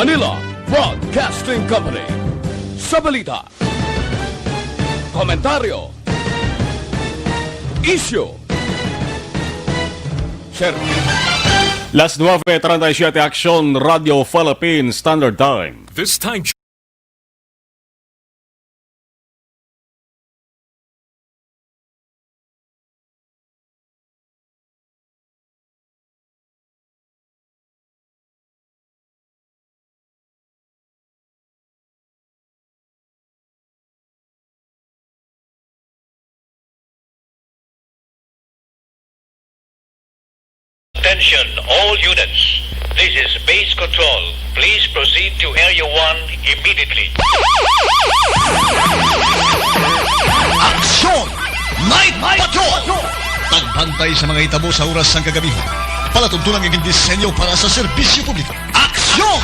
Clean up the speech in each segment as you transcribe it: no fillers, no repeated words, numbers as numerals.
Manila Broadcasting Company. Sa balita, komentaryo, issue, Las 9:37 Aksyon Radio Philippines Standard Time. This time. Attention, all units. This is base control. Please proceed to Area 1 immediately. Aksyon! Night Patrol! Tagbantay sa mga hitabo sa oras ng kagabihan. Palatuntunan ng disenyo para sa serbisyo publiko. Aksyon!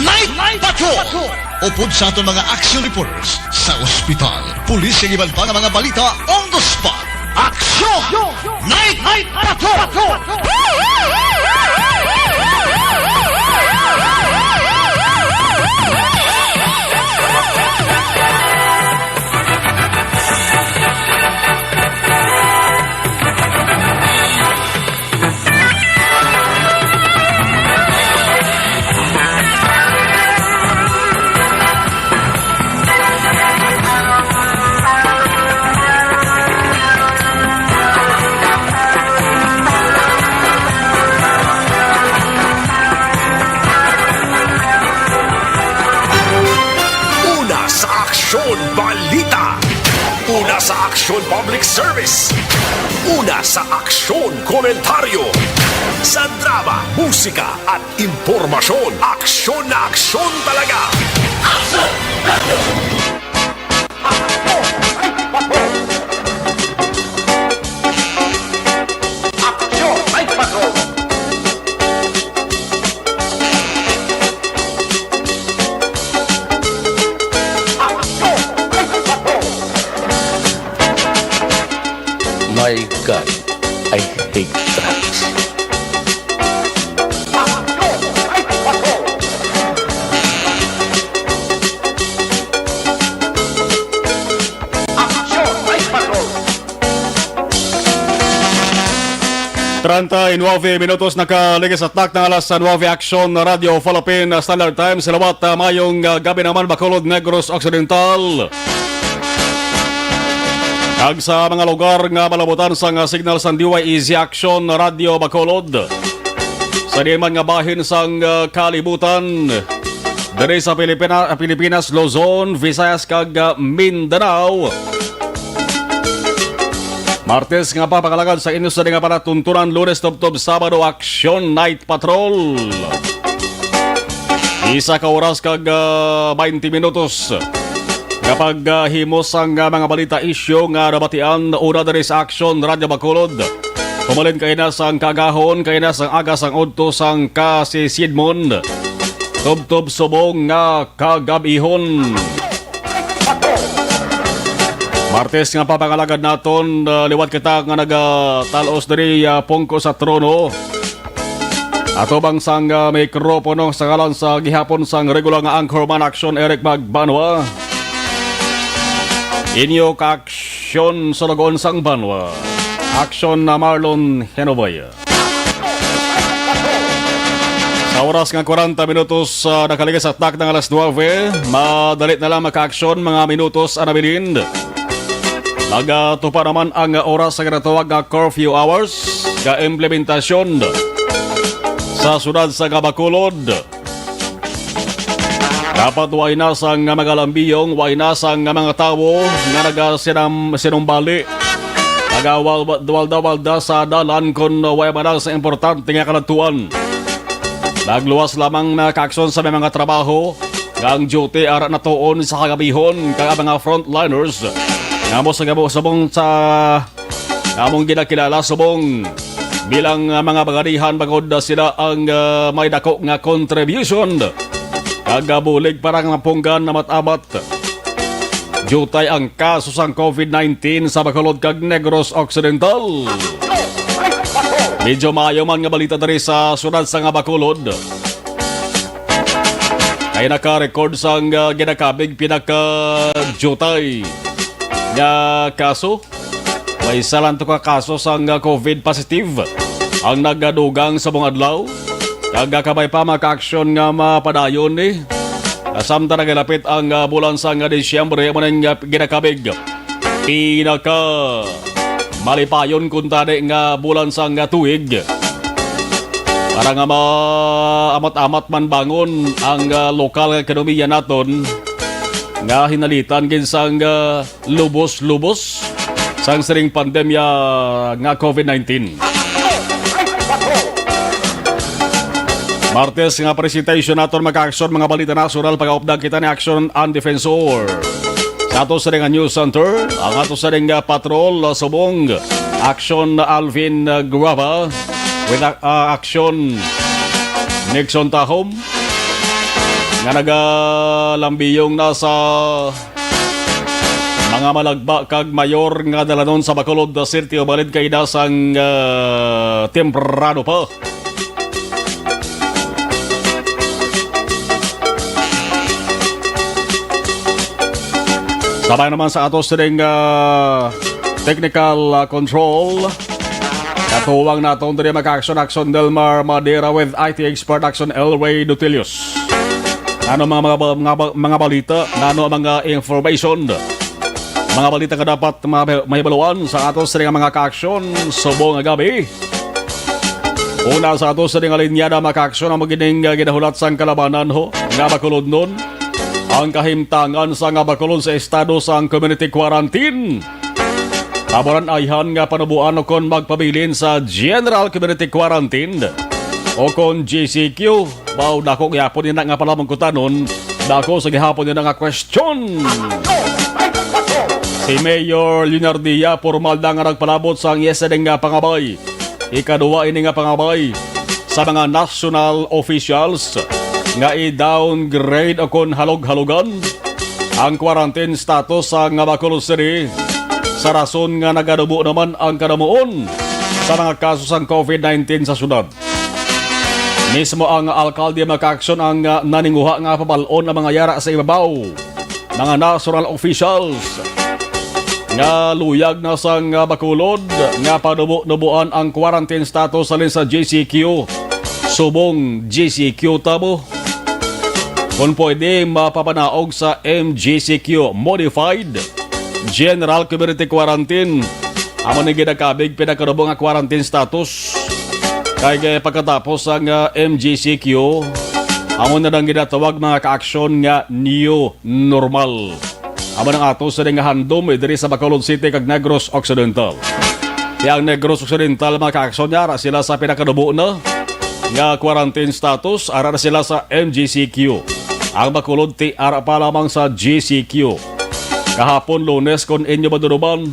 Night Patrol! Upod sa aton mga action reporters sa ospital, pulis yung iban pa ng mga balita on the spot. Aksyon! Night Patrol! Balita. Una sa Aksyon Public Service. Una sa Aksyon Komentaryo. Sa drama, musika at impormasyon. Aksyon na aksyon talaga. Aksyon! My God, I hate trucks. Tranta in 9 minutos nakaligis at tak ng alas 9 Aksyon Radio Philippines Standard Time. Salamat mayong gabi naman Bacolod, Negros Occidental. Kag sa mga lugar nga malabutan sa signal sa DYEZ Action Radio Bacolod. Sa diman nga bahin sang kalibutan. Dere sa Pilipinas, Luzon, Visayas kag Mindanao. Martes nga pa pakalagad sa inyo sa nga panatuntunan, Lunes tubtob Sabado Action Night Patrol. Isa ka oras kag 20 minutos. Kapag himos ang mga balita issue nga nabatian una diri sa Action Radio Bacolod. Pumalin kay na sang kagahon, kay na sang aga sang udto sang kasisidmon. Tubtob subong nga kagabihon. Martes nga papangalagad naton liwat kita nga nagatalos diri pungko sa trono. Ato bang sang mikropono sa kalan sa gihapon sang regular nga anchorman Action Eric Magbanwa. Inyo ka-aksyon sa lagoon sang banwa. Aksyon na Marlon Henovaya. Sa oras nga 40 minutos nakaligis at tak ng alas 9. Madalit na lang maka-aksyon mga minutos anabilin. Nagatupa naman ang oras sa kinatawag nga curfew hours. Ka-implementasyon sa sunod sa Bacolod. Dapat way nasang mga lambiyong, way nasang mga tao nga nagasinumbali. Nagawal-dawal sa dalan kung way manang sa importante nga kalatuan. Nagluwas lamang na kaaksyon sa mga trabaho ang duty ara na tuon sa kagabihon kag mga frontliners. Ngamo sa subong sa among ginakilala subong bilang mga bagarihan bagod sila ang may dako nga contribution. Kagabulig parang napunggan na matabat. Jutay ang kaso sang COVID-19 sa Bacolod kag Negros Occidental. Medyo maayo man nga balita diri sa sunod sa nga Bacolod. ay naka-record sang ginakabig pinaka-jutay nga kaso. May salanto ka kaso sang COVID positive ang nagadugang sa mga adlaw. Kagakabay pa maka-aksyon nga mapadayon ni. Kasamta nagalapit ang bulan sang Disyembre mo nang ginakabig. Pinaka malipayon kung tadi nga bulan sang tuig. Para nga maamat-amat man bangon ang lokal ekonomiya naton nga hinalitan ginsang lubos-lubos sang siring pandemya nga COVID-19. Martes nga presentation naton maka-aksyon mga balita nasional pag-aupdag kita ni Action and Defensor. Sa ato sa ring News Center, ang ato sa ring patrol subong Action Alvin Guava with Action Nixon Tahom nga nagalambiyong nasa mga malagba kag mayor nga dalanon sa Bacolod City o balid kay dasang temprano pa. Sabay naman sa atos ring technical control. Katuwang naton din maka-action Delmar Madera with IT expert Action Elway Dutilius. Ano mga balita, ano mga information, mga balita ka dapat mahibaluan sa atos ring mga ka-action subong gabi. Una sa atos ring alinyada maka-action ang magining ginahulat sang kalabanan ho nga Bacolod nun. Ang kahimtangan sa nga Bacolod sa estado sang community quarantine. Taboran ayhan nga panubuan o kon magpabilin sa General Community Quarantine o kon GCQ. Baw dako gyapon nila nga pala mangkutanon, dako sa gihapon nila nga question. Si Mayor Leonardia formal na nga nagpalabot sa ang yesterday nga pangabay. Ikaduwa ini nga pangabay sa mga national officials nga i-downgrade o kon halog-halogan ang quarantine status sa nga Bacolod City sa rason nga nagadubo naman ang kadamuon sa mga kaso sang COVID-19 sa syudad. Mismo ang alkalde maka-aksyon ang naninguha nga pabalon ang mga yara sa ibabaw, mga national officials nga luyag na sang Bacolod nga padubo-dubuan ang quarantine status alin sa GCQ. Subong GCQ tabo. Kung pwede mapapanaog sa MGCQ Modified General Community Quarantine. Amo ni ginakabig pinakadubong nga quarantine status. Kaya pagkatapos ang MGCQ, amo na nang ginatawag mga ka-aksyon nga New Normal. Amo nang ato sa nga handom diri sa Bacolod City kag Negros Occidental. Kaya ang Negros Occidental mga ka-aksyon yara sila sa pinakadubo na nga quarantine status, ara na sila sa MGCQ. Ang Bacolod ti ara pa lamang sa GCQ. Kahapon Lunes kon inyo maduduban,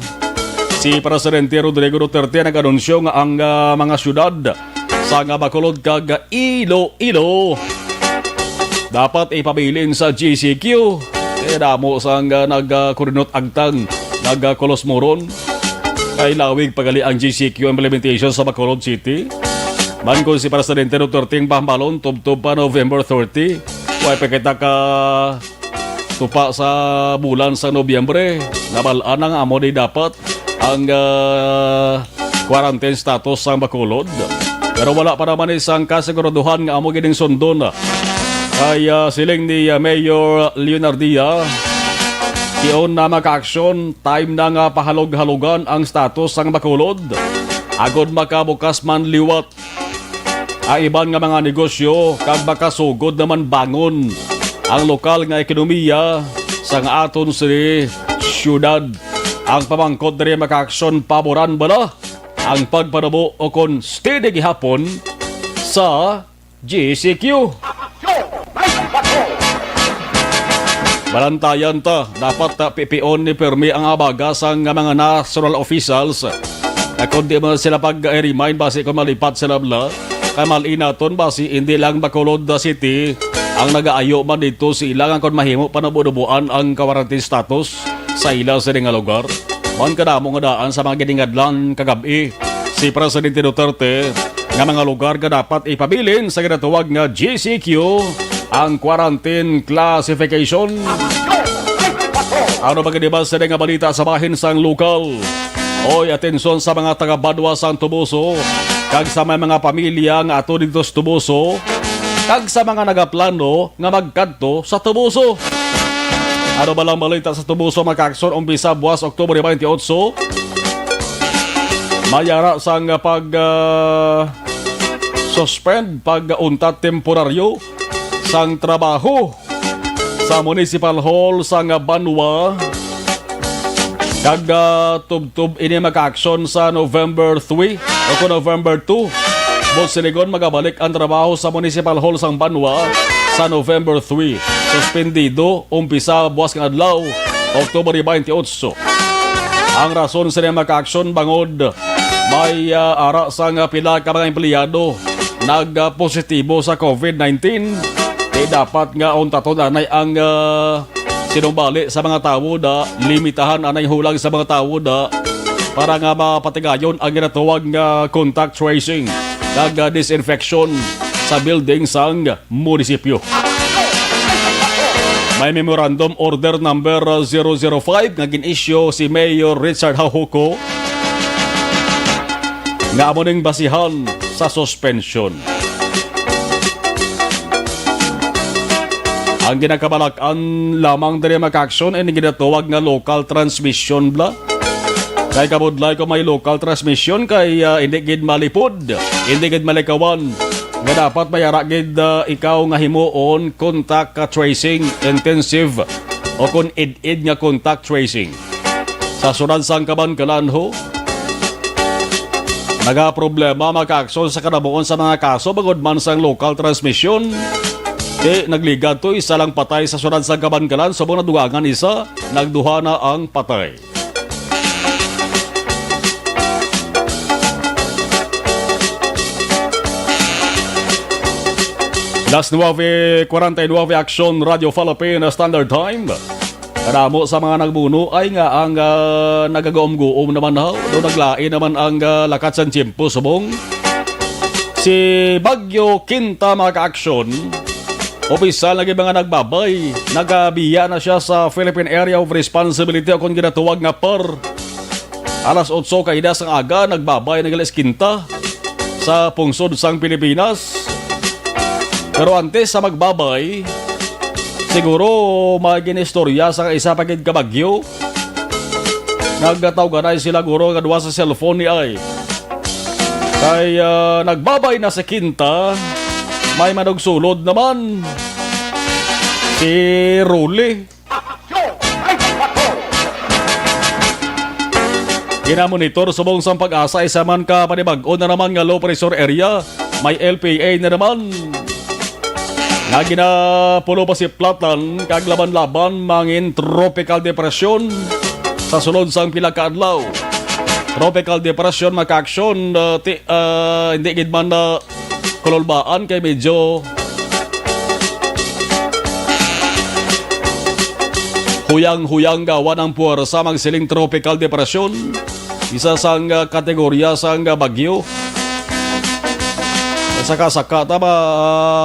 si Presidente Rodrigo Duterte nag-anunsyo nga ang mga syudad sa nga Bacolod kag Iloilo dapat ipabilin sa GCQ. Kaya damo sa nga nag-kurinot agtang nag-kolosmoron kay lawig pagali ang GCQ implementation sa Bacolod City. Man kung si Presidente Duterte pambalon tubtob pa November 30, way pakita ka tupa sa bulan sa Nobyembre, nabalaan ang amo di dapat ang quarantine status sa Bacolod. Pero wala pa naman isang kasiguraduhan nga amo gining sundon. Kaya siling ni Mayor Leonardia, iyon na maka-aksyon, time na nga pahalog-halogan ang status sa Bacolod. Agod makabukas man liwat ang iban nga mga negosyo kag makasugod naman bangon ang lokal nga ekonomiya sa nga aton sa syudad. Ang pamangkot diri maka-aksyon paboran bala ang pagpanubo o kon steady gihapon sa GCQ. Balantayan ta, dapat pipion ni Permi ang abagas ang mga national officials. Kung di mo sila pag-remind basi kung malipat sila bla, kay malinaton basi hindi lang Bacolod City ang nag-aayo man dito si ilang kung mahimo panabudubuan ang quarantine status sa ilang sa nga lugar. Man kadamo nga daan sa mga giningadlan kagabi si Presidente Duterte nga mga lugar nga dapat ipabilin sa ginatawag nga GCQ ang quarantine classification. Ano ba kanibas sa nga balita sa bahin sang lokal? Oy, atensyon sa mga taga-Badwa sang Tubuso, kag sa mga pamilya nga ato dito sa Tubuso, kag sa mga nagaplano nga magkadto sa Tubuso. Ano ba lang balita sa Tubuso makakson umpisa buwas Oktubre 28? Mayara sang suspend pag-untat temporaryo sang trabaho sa Municipal Hall sang Banwa. Kag tub-tub ini maka-action sa November 3 o kung November 2. Bosiligon magabalik ang trabaho sa Municipal Hall sang Banwa sa November 3. Suspendido umpisa buwas ng adlaw Oktubre 28. Ang rason sa maka-action bangod may ara sang pila ka mga empleyado nag-positibo sa COVID-19. Dapat nga untaton anay ang sinumbali sa mga tao na limitahan anay hulang sa mga tao na para nga mapatigayon ang ginatawag nga contact tracing kag disinfection sa building sang munisipyo. May memorandum order number 005 nga gin-issue si Mayor Richard Hahuko nga amo ning basihan sa suspension. Ang ginakabalakan lamang diri maka-action ay ginatawag nga local transmission bla. Kay kabudlay ko may local transmission kay hindi gid malipod, hindi gid malikawan. Nga dapat mayara gid ikaw nga himuon contact tracing intensive o kun id-id nga contact tracing. Sa sunod sang kabankalan ho, naga-problema maka-action sa kanabuon sa mga kaso bagod man sang local transmission. Nagligad to isa lang patay sa sunod sa kabankalan subong nadugangan isa, nagduha na ang patay. Las 9:49 Action Radio Philippine Standard Time. Karamo sa mga nagbuno ay nga ang nagagaom-guom naman na do naglain naman ang lakat sa tiyempo subong si Bagyo Quinta maka-action. Opisyal na mga nagbabay, nagabiya na siya sa Philippine Area of Responsibility o kung ginatawag nga PAR. Alas 8 kaida sang aga, nagbabay ng alas 5 sa pungsod sang Pilipinas. Pero antes sa magbabay, siguro maginistorya sa isa pagid kabagyo. Nagtawganay sila guro nga duwa sa cellphone ni ay. Kay nagbabay na sa Quinta, may manugsulod naman si Ruli. Ginamonitor subong sang pag-asa isa man ka panibag-o na naman nga low pressure area. May LPA na naman. Nga ginapulo pa si Platan kag laban-laban mangin tropical depression sa sulod sang pila ka adlaw. Tropical depression maka-action hindi gid man na kulolbaan kay medyo huyang-huyang gawa ng puwersa magsiling tropical depression. Isa sang kategorya sang bagyo. Saka-saka tama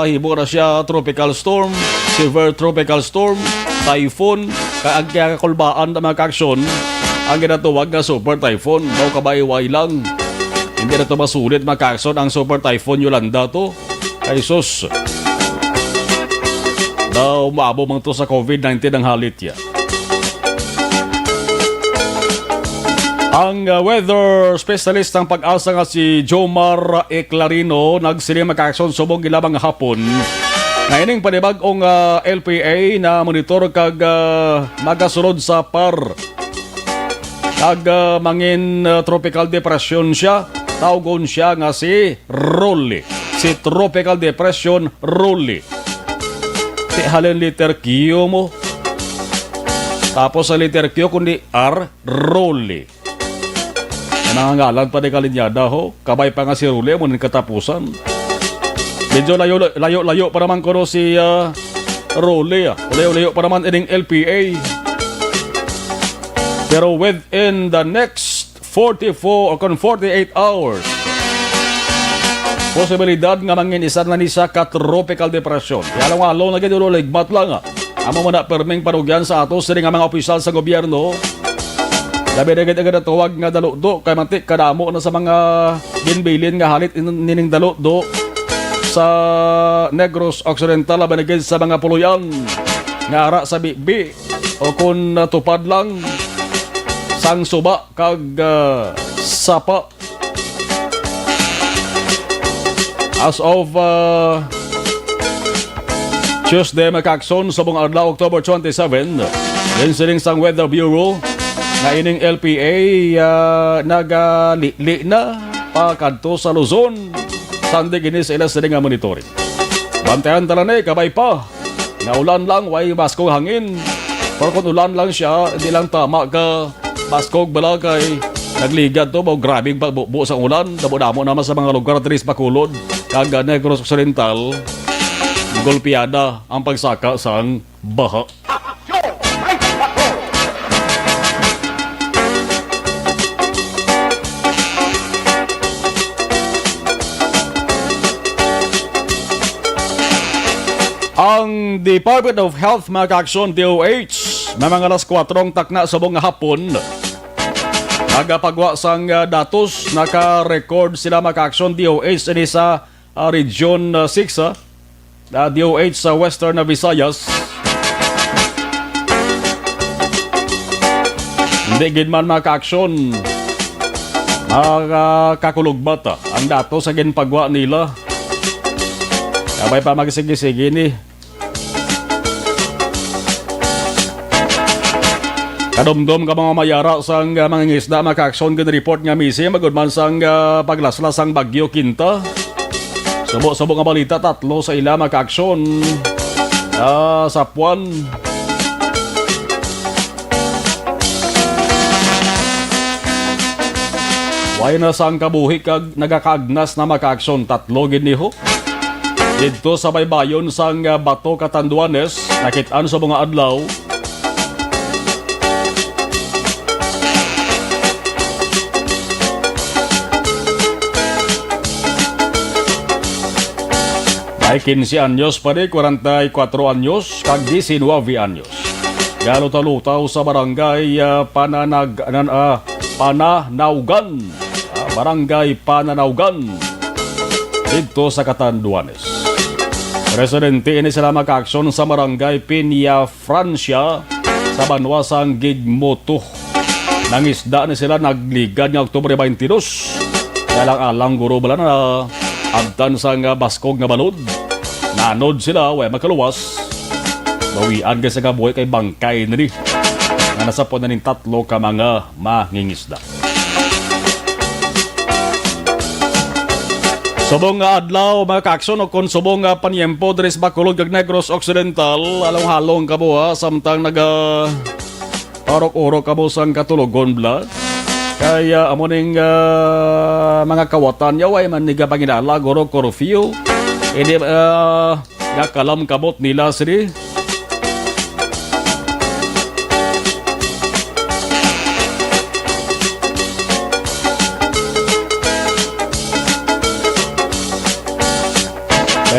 hibo na siya tropical storm, severe tropical storm, typhoon, kaya kakulbaan na maka-action ang ginatuwag na super typhoon. Daw kabayway lang. Hindi na ito masulit maka-action ang super typhoon Yolanda to. Ay sus. Daw maabo man to sa COVID-19 ang halit ya. Ang weather specialist ng pag-asa nga si Jomar Eclarino nagsiling maka-action subong gilabang hapon. Ngayon panibag-ong LPA na monitor kag magasunod sa PAR. Kag mangin tropical depression siya. Tawgon siya nga si Rolly. Si tropical depression Rolly. Ti halin letter Q mo. Tapos sa letter Q kundi R, Rolly. Nangangalan pa ni Kalinyada ho. Kabay pa nga si Rolly mo ng katapusan. Medyo layo pa naman ko si Rolly. Layo pa naman ining LPA. Pero within the next 48 hours Posibilidad nga mangin isa na ni sa ka-tropical depression. Kaya lang along na gano'n ligmat lang. Amo man na perming panugyan sa ato sila nga mga opisyal sa gobyerno. Labi na agad na tuwag nga dalukdo kay mantik kadamo na sa mga ginbilin nga halit nining dalukdo sa Negros Occidental labi na sa mga puluyan nga ara sa bibi o kung tupad lang sang suba kag sapa. As of Tuesday, makakson sa buong adlaw, October 27, din siling sang Weather Bureau na ining LPA nagali na pakadto sa Luzon. Sandi ginis ila siling nga monitoring. Bantayan talanay, kabay pa. Nga ulan lang, way baskog hangin. Pero kung ulan lang siya, hindi lang tama ka baskog balakay. Nagligad to, grabing pagbubo sa ulan. Damo-damo naman sa mga lugar at Bacolod. Kaga Negros Occidental, golpiada ang pagsaka sang baha. Ang Department of Health mga kaaksyon DOH may mga alas 4 takna sa buong hapon nagapagwa sang datos naka-record sila mga kaaksyon DOH ini sa Region 6 DOH sa Western Visayas. Hindi gid man mga kaaksyon kakulugbat ang datos sa ginpagwa nila. Kabay pa magsige-sige ni. Kadomdom ka mga mayara sang mga ngisda makakson gan report nga misi magudman sang paglaslas sang Bagyo Quinta. Subo-subo nga balita tatlo sa ila makaaksyon sa Puan. Way na sang kabuhi kag nagakaagnas na makaaksyon tatlo giniho. Dito sa baybayon sang Bato Catanduanes, nakitaan sa mga adlaw. May 15 anyos pa rin, 44 anyos, kag 19 anyos. Galutaw-lutaw sa barangay Pananaugan. Barangay Pananaugan. Dito sa Catanduanes. Residente ini sila makaaksyon sa barangay Pinya Francia sa Banwasang Gigmoto. Nangisda ni sila nagligad ng Oktubre 22. Kaya lang alang guro bala na abtan sa baskog nga balod. Nanod sila, way makaluwas. Bawian ka sa kabuhay kay bangkay na rin. Nga nasa po na ning tatlo ka mga mangingisda. Subong nga adlaw, mga kaaksyon o kung subong nga panyempo dres Bacolod kag Negros Occidental, along-halong kabo samtang orok-orok kabo sang katulogon bla. Kaya amoning mga kawatan yaw ay maniga panginala goro curfew. Hindi gakalam kabot nila siri.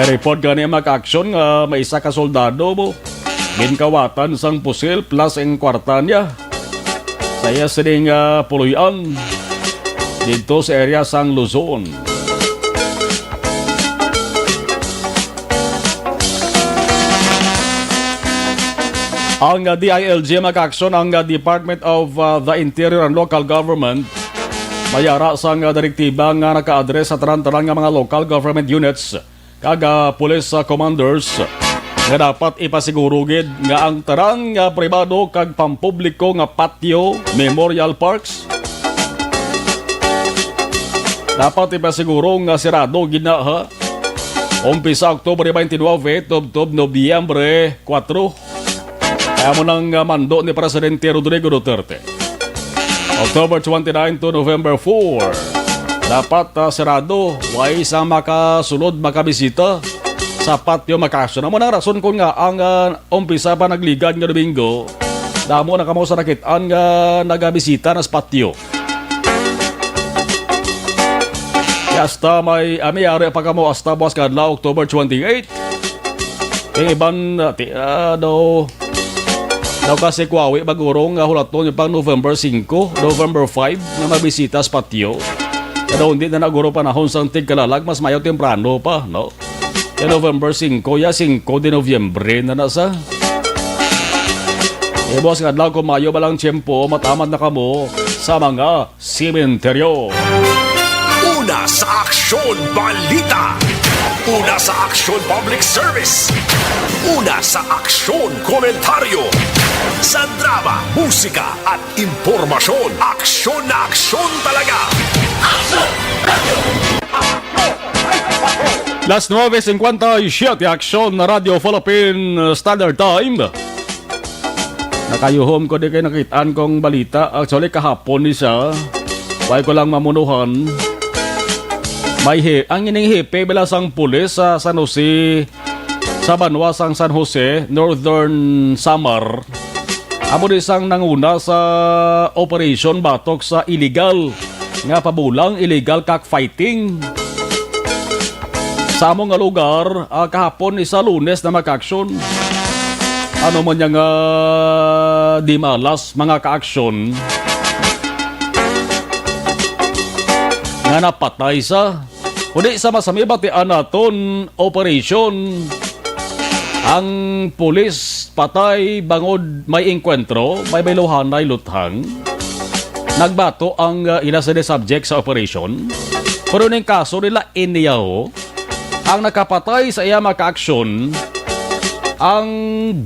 Report gani mag-aksyon nga may isa ka soldado mo. Ginkawatan sang pusil plus ang kwarta niya. Saya sining puluyan dito sa area sang Luzon. Ang DILG mag-aksyon ang Department of the Interior and Local Government mayara sang direktiba nga naka-address sa taran-taran nga mga local government units kaga police commanders nga dapat ipasiguro gid nga ang tarang nga pribado kag pampubliko nga patio, memorial parks dapat ipasiguro nga sirado gid na ha. Umpisa Oktubre 29 tubtob Nobyembre 4. Kaya mo nang mando ni Presidente Rodrigo Duterte. October 29 to November 4. Dapat sirado, way isang makasunod, makabisita sa patio makasyon. Amo na rason ko nga ang umpisa pa nagligad nga Domingo, damo na kamo sa nakitaan nga nagabisita na sa patio. Hasta may amiyari pa kamo hasta buwas kadlaw October 28. Yung iban daw kasi kuwawi bagurong hulaton yung pang November 5, November 5 na mabisita sa patio. Pero hindi na naguro panahon sa antig kalalag, mas mayaw temprano pa, no? Yung November 5, 5 de Novyembre na nasa. Buwas kadlaw kung mayo balang tiyempo, matamad na kamo sa mga sementeryo. Una sa Aksyon Balita. Una sa Aksyon Public Service. Una sa Aksyon Komentaryo. Sa drama, musika at impormasyon. Aksyon na aksyon talaga. Las 9:57 aksyon na Radio Philippine Standard Time. Nakayuhom ko di kayo nakitaan kong balita. Actually kahapon isa. Why ko lang mamunuhan. Ang ining hepe bilasang pulis sa San Jose, sa Banwasang San Jose, Northern Samar. Amo isang nanguna sa operation batok sa illegal nga pabulang illegal cockfighting. Sa among nga lugar, kahapon isa Lunes na makaksyon. Ano man yung di malas mga kaaksyon nga napatay sa kundi sa masami batian naton operation. Ang pulis patay bangod may enkwentro, may bayluhanay luthang. Nagbato ang ila sa subject sa operation. Pero ning kaso nila iniyaw, ang nakapatay sa iya maka-aksyon ang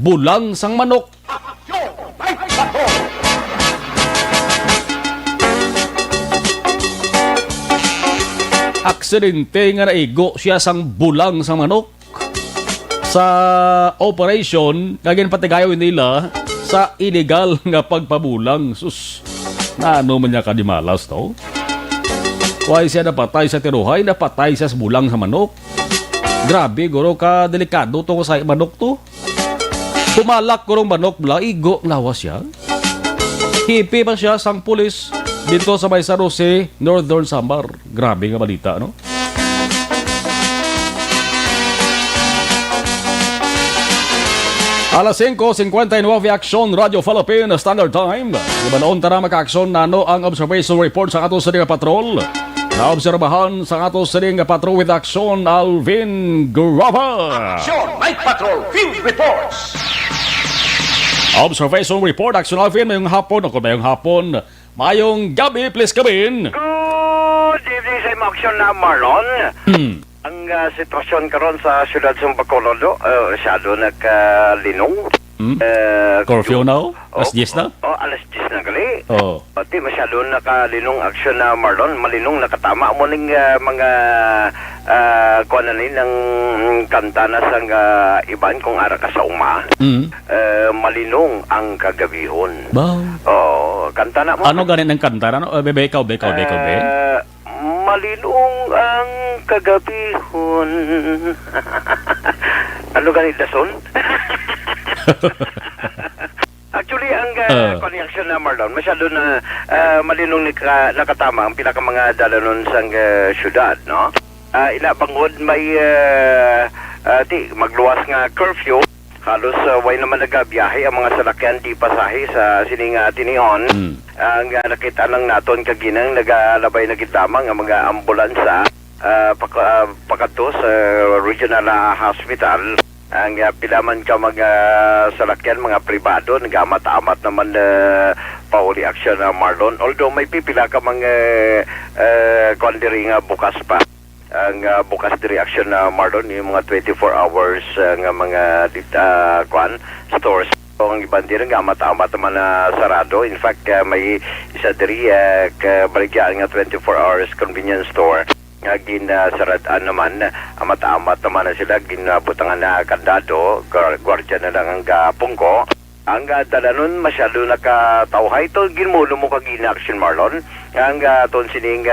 bulang sang manok. Aksidente nga naigo siya sang bulang sang manok sa operation kagin patigayo nila sa illegal nga pagpabulang. Sus, na ano man niya kadimalas to? Why siya napatay sa tiruhay, napatay siya sa bulang sa manok? Grabe, guro ka delikado to sa manok to. Tumalak gurong manok bla, igo lawas siya. Hipi pa siya sang pulis dito sa may San Jose, Northern Samar. Grabe nga balita, no? Alas 5:59 aksyon Radio Philippine Standard Time. Ibanoon tara maka-aksyon nano ang observation report sa ato sa patrol. Naobserbahan sa ato sa patrol with action Alvin Grava. Action Night Patrol Field Reports. Observation report action Alvin mayong hapon. Ako mayong hapon. Mayong gabi, please come in. Good evening sa action na Marlon. Ang sitwasyon karon sa siyudad ng Bacolod, masyado nagkalinong. Curfew now? Alas 10 na? Alas 10 na gali. Oh. Pati masyado nakalinong aksyon na Marlon. Malinong nakatama mo ng mga kuananin ng kanta na sang iban kung ara ka sa uma. Malinong ang kagabihon. Wow. Kanta na mo. Ano ganin ang kanta? Ano? Bebe, ikaw. Malinong ang kagabihon. Ano ganit dason? Actually, ang connection na Marlon, masyado na malinong nakatama ang pila ka mga dalanon sa syudad, no? Ila bangod may magluwas nga curfew. Halos way naman nagabiyahe ang mga salakyan di pasahe sa sining tinihon. Ang nakita lang naton kaginang nagalabay na gitamang ang mga ambulansa pakato sa regional hospital. Ang pilaman ka mga salakyan, mga pribado, nagamat-amat naman pauli aksyon na Marlon. Although may pipila ka mga kondiri nga bukas pa. Ang bukas di reaction na Marlon, yung mga 24 hours nga mga stores. So, ang ibang din nga amat-amat naman na sarado. In fact, may isa diri kabaligyan nga 24 hours convenience store. Ginasaratan naman, amat-amat naman na sila, ginabutangan na kandado, gwardiya na lang ang pungko. Ang dalanon masyado nakatawhay to, ginmulo mo kag-in-action Marlon. Ang ton sining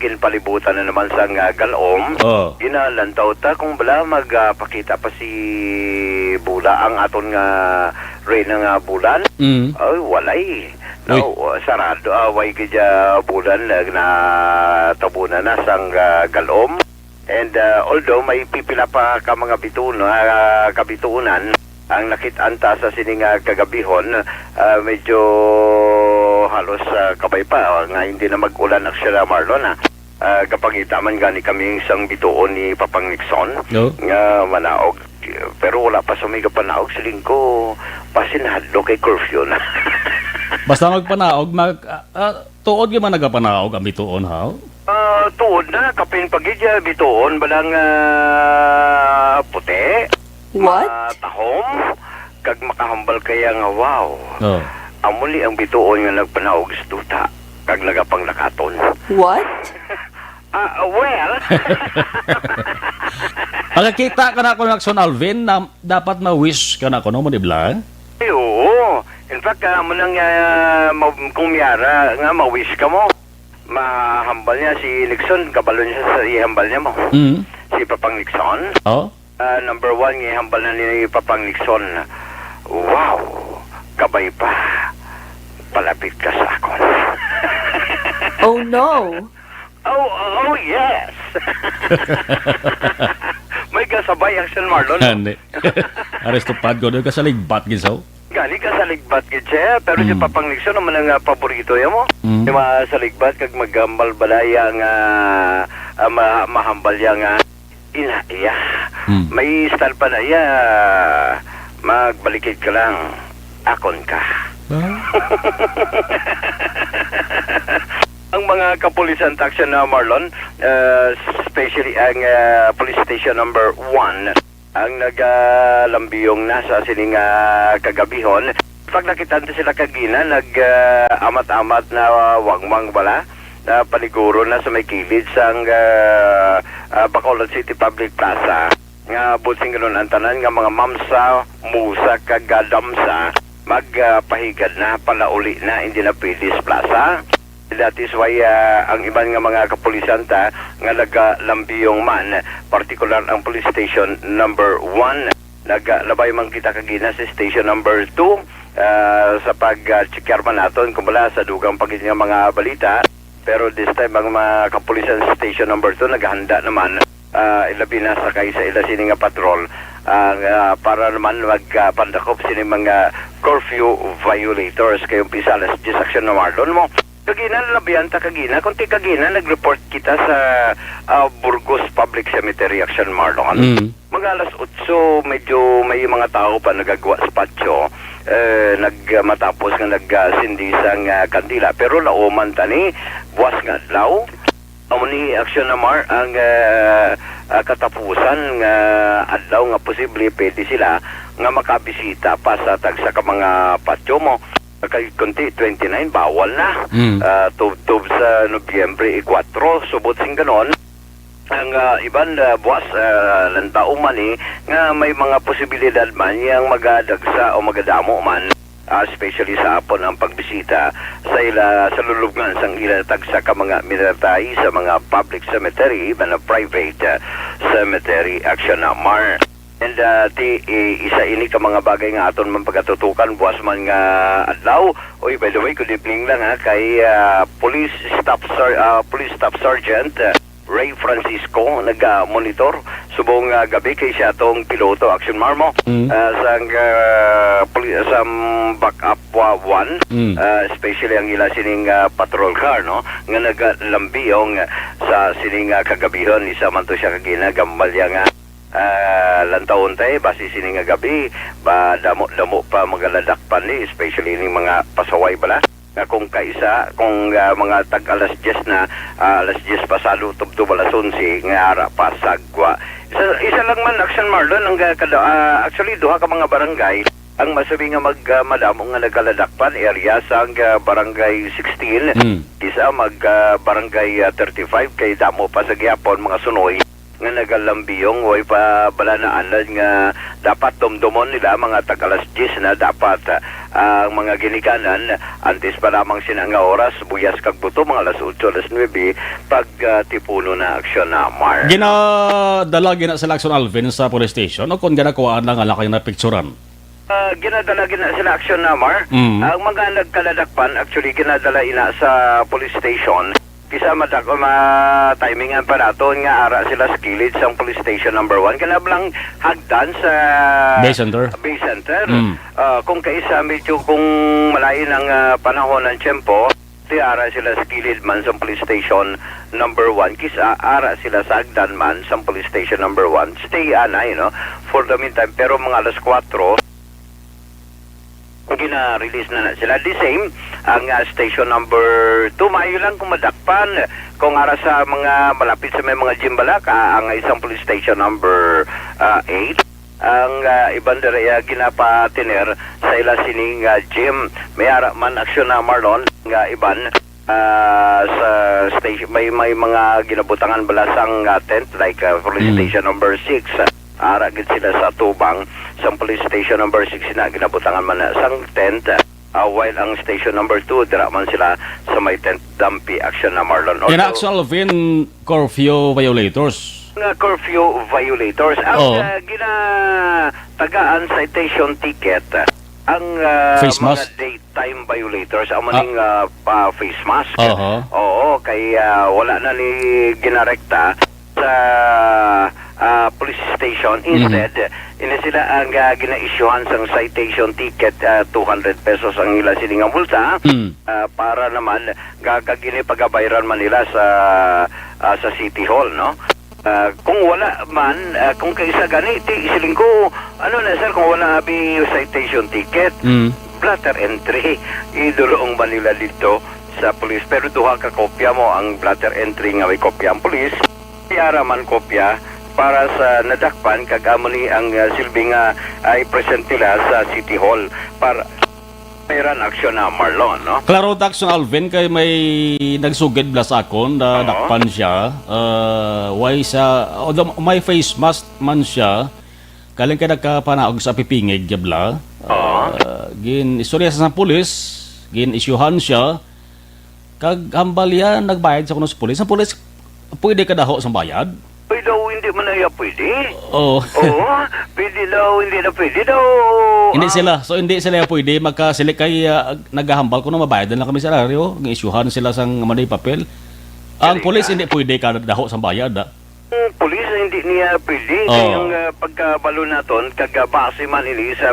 ginpalibutan na naman sa galom. Ginalantaw ta kung bala magpakita pa si Bula ang aton nga reyna nga bulan. Ay, walay. Uy. Sarado, way kaya bulan na tabunan na sang galom. And although may pipila pa ka mga kabituunan, ang nakitanta sa sining kagabihon, medyo halos kabay pa, nga hindi na mag-ulan actually, Marlon, kapag itaman gani kami isang bituon ni Papang Nixon, No? nga manaog. Pero wala pa sumiga panaog, siling ko pasinadlo kay curfew na. Basta magpanaog, tuod yung mga nagapanaog ang bituon, ha? Tuod na, kapin pagidya, bituon, balang puti. What? Tahom, kag makahambal kaya nga, wow. Oh. Amuli ang bituon nga nagpanaog sa duta, kag nagapang lakaton. What? Well, Nakakita ka na ako ng Action Alvin na dapat ma-wish ka na ako, no? Mo, di ba? oo. In fact, mo nang kung miyara nga, ma-wish ka mo. Mahambal niya si Nixon, kabalo niya sa ihambal niya mo. Mm. Si Papang Nixon. Oh? Number 1, ihambal na ni Papang Nixon. Wow, kabay pa. Palapit ka sa akon. Oh no. Oh, yes. May kasabay action, Marlon. Hindi. Aristopad ko doon ka sa ligbat, gisaw. Gali ka sa ligbat, gitse. Pero si Papang Nixon naman ang paborito niya mo. Mm. Yung mga sa ligbat, kag maghambal balaya nga, mahambal niya nga, inaiya. Mm. May style pa na iya, magbalikid ka lang, akon ka. Ang mga kapulisan taksyon na Marlon, especially ang police station number 1, ang nagalambiyong na sa sining kagabihon. Pag nakitante sila kagina, nag-amat-amat na wangwang bala, na paliguro na sa may kilid sang Bacolod City Public Plaza. Nga butsing ganun ang tanan nga mga mamsa, musa, kagadamsa, magpahigad na, palauli na, hindi na pwede sa plaza. That is why ang ibang nga mga kapulisan nga nagalambiyong man, particular ang police station number 1, naglabay man kita kagina sa station number 2 sa pag-checkar man naton kumula sa dugang pagit nga mga balita. Pero this time ang mga kapulisan sa station number 2 naghanda naman ilabi na sakay sa ila sini nga patrol para naman magpandakop sini mga curfew violators kayong pisalas dis action na Marlon mo. Kagina labihan ta kagina, kunti kagina nag-report kita sa Burgos Public Cemetery Action Marlon. Mm. Mga alas 8, medyo may mga tao pa nagagawa sa patio, matapos nga nagsindisang kandila. Pero lauman tani, buwas nga law, ni Action Namar ang katapusan nga adlaw nga posible pwede sila nga makabisita pa sa tagsa ka mga patio mo. Kay kunti 29 bawal na. Tub sa Nobyembre 4 subot sing ganon. Ang iban buwas lantao man nga may mga posibilidad man yang magadagsa o magadamo man, especially sa apon ang pagbisita sa ila sa lulubngan sang ila tagsa ka mga military sa mga public cemetery iban na private cemetery Action Namar. And isa ini ka mga bagay nga aton man pagatutukan buwas man nga adlaw. Oy, by the way, good evening lang kay Police Staff Sergeant Ray Francisco nag-monitor subong gabi kay siya tong piloto Action Marmo sa backup 1 especially ang ila sining patrol car no nga naglambiyong sa sining kagabihon isa man to siya kagina gambal nga lantaon tayo, basi sini nga gabi, ba damo pa magaladak pa ni, especially ni mga pasaway bala. Nga kung kaisa, kung mga tag alas 10 na, alas 10 pasado, tubdo alas 11, nga ara pa sagwa. Isa lang man, Action Marlon, ang actually, duha ka mga barangay, ang masabi nga madamo nga nagaladakpan, area sa barangay 16, isa barangay 35, kay damo pa sa gyapon, mga sunoy, nga nagalambiyong way pa bala na anad nga dapat dumdumon nila mga tag-alas 10 na dapat ang mga ginikanan antes pa lamang sinanga oras buyas kag buto mga alas 8 alas 9 pag tipuno na Action Namar. Ginadala gina sa Action Alvin sa police station o kung ginakuhaan lang alakay na picturean? ginadala sila action na Mar. Mm. Ang mga nagkaladakpan actually ginadala ina sa police station. Kisa timingan pa nato nga ara sila sa kilid sa police station number 1 kanablang hagdan sa Base center. Base center. Mm. Kung kaisa medyo kung malayo ng panahon ng tiyempo, di ara sila sa kilid man sa police station number 1 kisa ara sila sa hagdan man sa police station number 1. Stay anay, no? For the meantime, pero mga alas 4 gina-release na sila. The same, ang station number 2, maayo lang kung madakpan. Kung ara sa mga malapit sa may mga gym bala, ang isang police station number 8, ang ibang daraya ginapatiner sa ila sining gym. May ara man aksyon na Marlon, nga iban sa station, may mga ginabutangan bala sang tent, like police station number 6, ara gid sila sa tubang sa police station number 6 na ginabutangan man na sang tent, while ang station number 2 dira man sila sa may tent dumpy action na Marlon. Yan actual Alvin curfew violators. Nga curfew violators ang ginatagaan citation ticket ang Face mga mask? daytime violators ang maning face mask. Oo, kay wala na ni ginarekta sa police station. Instead, ina sila ang gina-issuehan sang citation ticket, 200 pesos ang ila sining nga multa, para naman gagagini pagabayran man nila sa City Hall, no? Kung wala man, kung kaisa gani, isiling ko, ano na sir, kung wala abi citation ticket, blatter entry, idulong man nila dito sa police. Pero duha ka kopya mo ang blatter entry nga may kopya ang police, piara man kopya para sa nadakpan kagamo ni ang silbing ay present nila sa City Hall para mayroon aksyon na Marlon, no? Klaro action Alvin kay may nagsugid bla sa akon na dakpan siya. Why sa although may face mask man siya, kaling kay nagkapanaog sa pipingig bla. Gin istorya sa pulis, gin isyuhan siya. Kag hambalian nagbayad sa kuno sa pulis. Ang pulis pwede ka daho sa bayad. Pwede daw, hindi mo na pwede. Oo. Pwede daw, hindi na pwede daw. Hindi sila. So hindi sila pwede magkasilik kay naghahambal ko na mabayad na kami sa sararyo. Isyuhan sila sang manay papel. Ang pulis hindi pwede ka daho sa bayad. Pulis hindi niya pwede. Kayong pagkabalo naton, kagabase man ili sa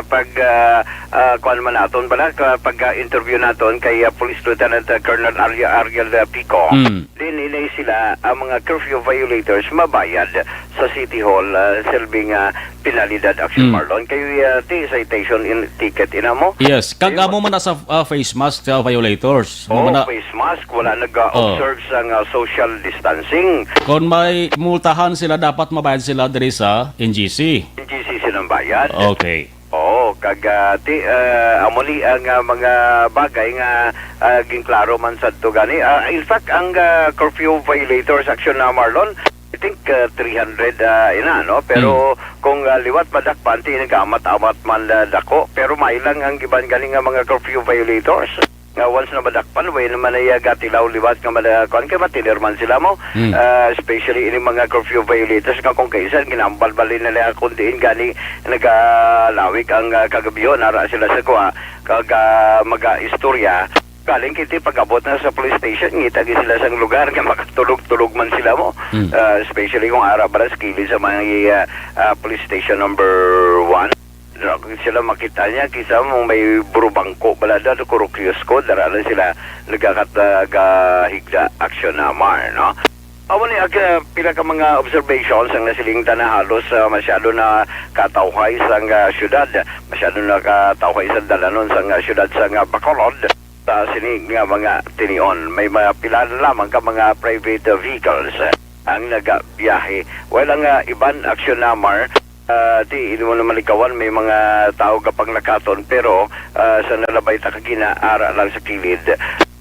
kuan man naton bala, pagka-interview naton kay Police Lieutenant Colonel Ariel Pico. Din inay sila ang mga curfew violators mabayad sa City Hall, silbing penalidad action Marlon. Kayo citation in ticket ina mo? Yes, kag amo man sa face mask sa violators. Face mask, wala nag-observe sa social distancing. Kung may multahan sila, dapat mabayad sila diri sa NGC. NGC silang bayad. Okay. Oo, kagati amuli ang mga bagay nga ginklaro man sa gani. In fact, ang curfew violators action na Marlon, I think 300 ina, no? Pero kung liwat madakpan, tinagamat-amat man dako. Pero mailang ang giban galing nga mga curfew violators. Nga once na madakpan, way naman ay gatilaw liwat nga madakpan, kaya matinirman sila mo. Especially ini mga curfew violators nga kung kaisan, ginambal-balin nila kundiin gani nagalawik ang kagabiyo, nara sila sa kuha, kag maga-istorya. Galing kiti pag-abot na sa police station, ngitagi sila sa lugar nga makatulog-tulog man sila mo. Especially kung arabara sa kilid sa mga police station number 1. Sila makita niya, kisa mong may burubangko balada, kurukyos ko, daralan sila nagkakatagahigda aksyon na Mar, no? Amo ni pila ka mga observations ang nasiling halos masyado na katawhay sa syudad, masyado na katawhay sa dalanon sa syudad sa Bacolod. Sa sining nga mga tinion, may mga pila lamang ka mga private vehicles ang nagabiyahe. Walang iban aksyon na Mar. Di mo naman ikawan, may mga tao kapag nakaton, pero sa nalabay takagina, ara lang sa kilid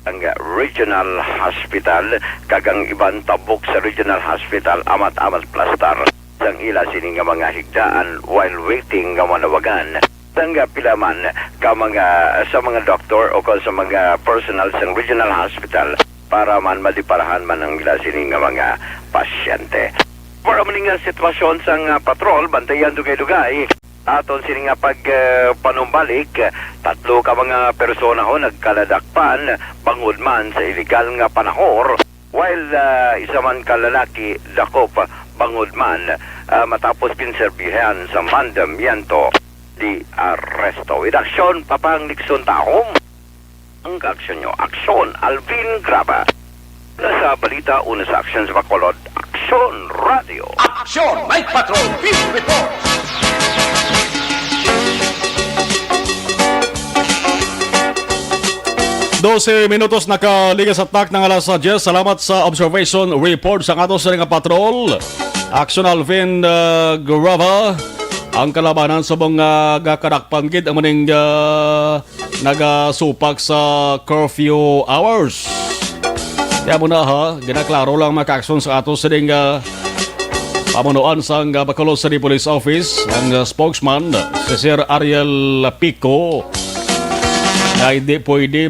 ang Regional Hospital, kagang ibang tabok sa Regional Hospital, amat-amat plastar sang ila sining nga mga higdaan while waiting nga manawagan. Tangga pilaman ka sa mga doktor o sa mga personal sa Regional Hospital para man madiparahan man ang ila sining nga mga pasyente. Para maning sitwasyon sang patrol, bantayan dugay-dugay, aton sini nga pag panumbalik, tatlo ka mga persona ho nagkaladakpan bangod man sa illegal nga panahor, while isa man ka lalaki dakop bangod man matapos pinserbihan sa mandamiento di arresto. With aksyon, Papang Nixon Tahong. Ang aksyon nyo, Aksyon Alvin Graba. Sa balita, una sa aksyon sa Bacolod, Aksyon Radio. Aksyon Night Patrol Field Reports. Dose minutos nakaligas at tak ng alas 10. Salamat sa observation report sa ato sa nga patrol. Action Alvin Grava. Ang kalabanan sa mga gakadakpanggid ang maning nagasupak sa curfew hours. Kaya muna ha, ginaklaro lang makaksyon sa ato sa ding pamunuan sa Bacolod City Police Office ang spokesman si Sir Ariel Pico na hindi pwede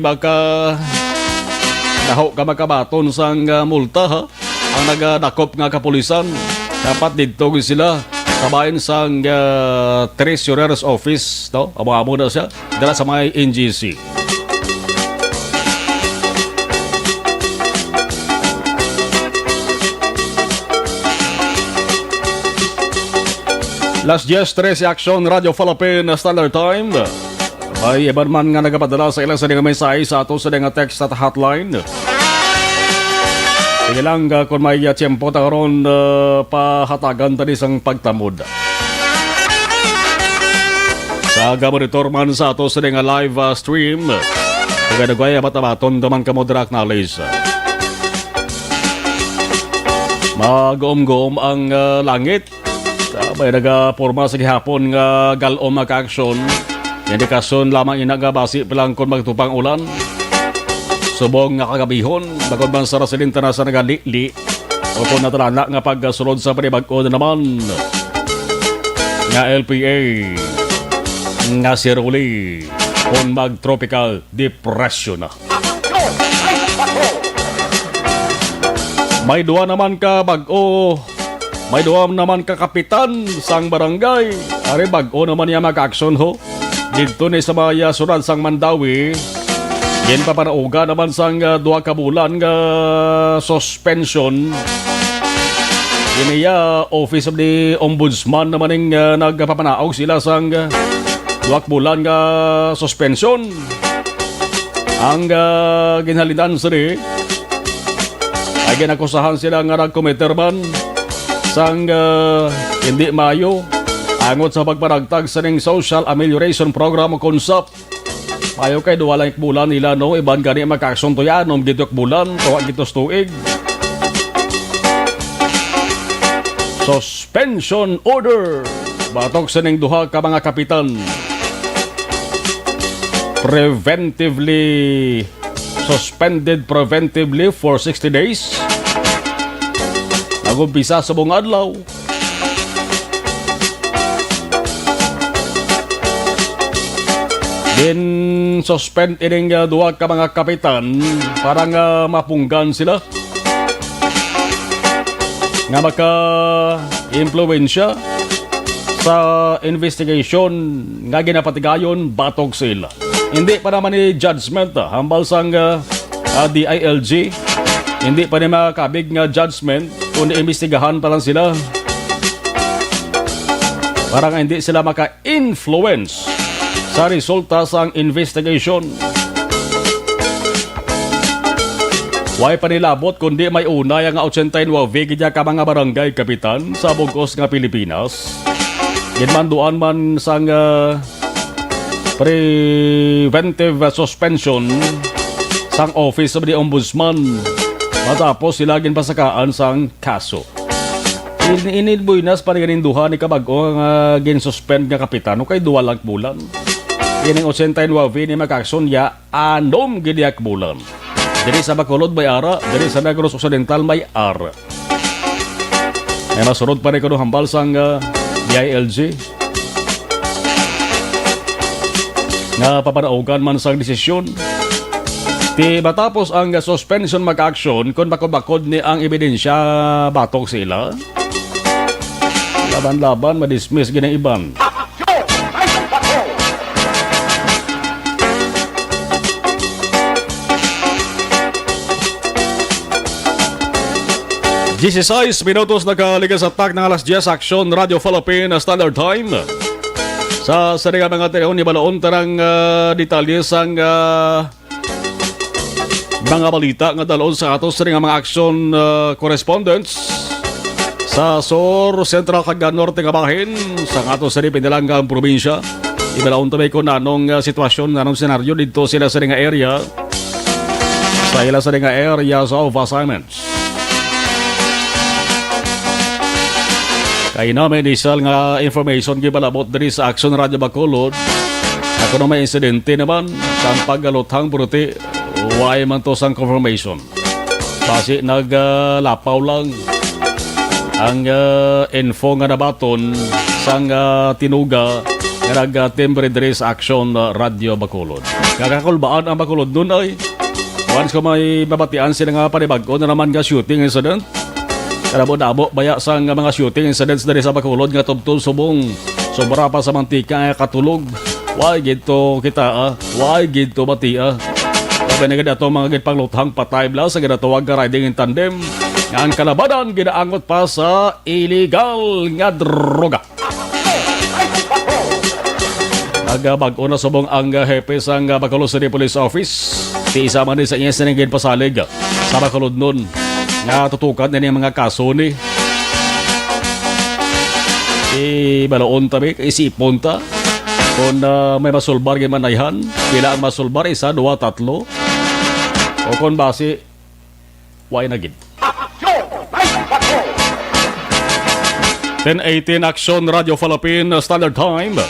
naho ka makabaton sa multa ha. Ang nagadakop nga kapulisan dapat dito sila kabayan sa Treasurer's Office, no? Amo na siya dala sa may NGC. Last 10:13 Action Radio Philippine Standard Time. May iban man nga nagapadala sa ilang sa mga mensahe sa ato sa mga text at hotline. Sige lang kung may tiyempo taron pahatagan tani sang pagtamod. Sa monitor man sa ato sa nga live stream, kagadagoy abatabaton daman kamodrak knowledge. Mag-om-gom ang langit. May nagaporma sa gihapon nga galom maka-aksyon. Indikasyon lamang inagabasi pilang kung magtupang ulan. Subong nga kagabihon, bagod man sa rasilinta na sa nagalili. O kung natalala nga pagkasulod sa panibag-o na naman nga LPA nga siruli kung mag-tropical depression na. May duwa naman ka bag-o, may duwa naman ka kapitan sang barangay. Ari bag-o naman niya mag-aksyon ho. Dito ni sa mga sunod sang Mandawi. Yan pa panauga naman sang 2 ka bulan nga suspension. Iniya Office of the Ombudsman naman yung nagpapanaog sila sang 2 bulan nga suspension. Ang ginhalidan sila ay ginakusahan sila nga nagkomiter man sang hindi mayo angot sa pagparagtag sa ning Social Amelioration Program o CONSAP. Ayaw kay duwalang bulan nila no, iban gani magkakson to yan, gitok bulan, tawa gitos tuig. Suspension order. Batok sa ning duha ka mga kapitan. Suspended preventively for 60 days. Nagumpisa sa buong adlaw. Din suspend ining 2 ka mga kapitan para nga mapunggan sila nga maka-impluensya sa investigation nga ginapatigayon batok sila. Hindi pa naman ni judgment hambal sang DILG. Hindi pa ni makabig nga judgment kundi imbestigahan pa lang sila para nga hindi sila maka-influence sa resulta sang investigation. Way panilabot kundi may unay ang 89 gidya ka mga barangay kapitan sa bugos nga Pilipinas. Ginmanduan man sang preventive suspension sang Office of the Ombudsman matapos sila ginpasakaan sang kaso. Inilbuinas pa rin duha ni kabag-o nga gin-suspend nga kapitan o kay 2 lang bulan. Ining 89 ni makakson ya 6 gidyak bulan. Diri sa Bacolod may ara, diri sa Negros Occidental may ara. May masunod pa rin ko hambal sang DILG nga papanaugan man sang desisyon. Ti matapos ang suspension mag-action kung bakod-bakod ni ang ebidensya batok sila. Laban-laban, madismiss ginang iban. 16 minutos nakaligas at tag ng alas 10 Aksyon Radio Philippine Standard Time. Sa sariga mga tereon, ibalaon tarang detalye sang mga balita nga dalon sa ato sa mga aksyon correspondents sa Sur Central kag Norte nga bahin sa ato sa Pindalangang probinsya. Ibalaon tabay ko na anong sitwasyon, anong senaryo dito sila sa nga area sa ila sa nga areas of assignments. Kaya namin isal nga information gibalabot diri sa Aksyon Radio Bacolod. Ako na may insidente naman kang paggalotang puruti, why man to sang confirmation. Basi naglapaw lang ang info nga nabaton sang tinuga nga nag-timbre diri sa Aksyon Radio Bacolod. Kakakulbaan ang Bacolod nun ay once ko may babatian sila nga panibag-o na naman nga shooting incident. Karabo-dabo baya sang mga shooting incidents diri sa Bacolod nga tubtol subong sobra pa sa mantika nga katulog. Why gito kita why gito batia. Kapag nagad ato mga gitpangluthang patay bla sa ginatawag nga riding in tandem nga ang kalabanan ginaangot pa sa illegal nga droga. Nagbag-o na subong ang hepe sang Bacolod City Police Office. Ti isa man din sa inyes na pasalig sa Bacolod nun. Nga tutukan na niya mga kaso ni balaon tabi, isipon ta kung may masulbar yung manayhan, pila ang masulbar, 1, 2, 3 o kung basi why na gid. 10:18 Aksyon Radio Philippine Standard Time.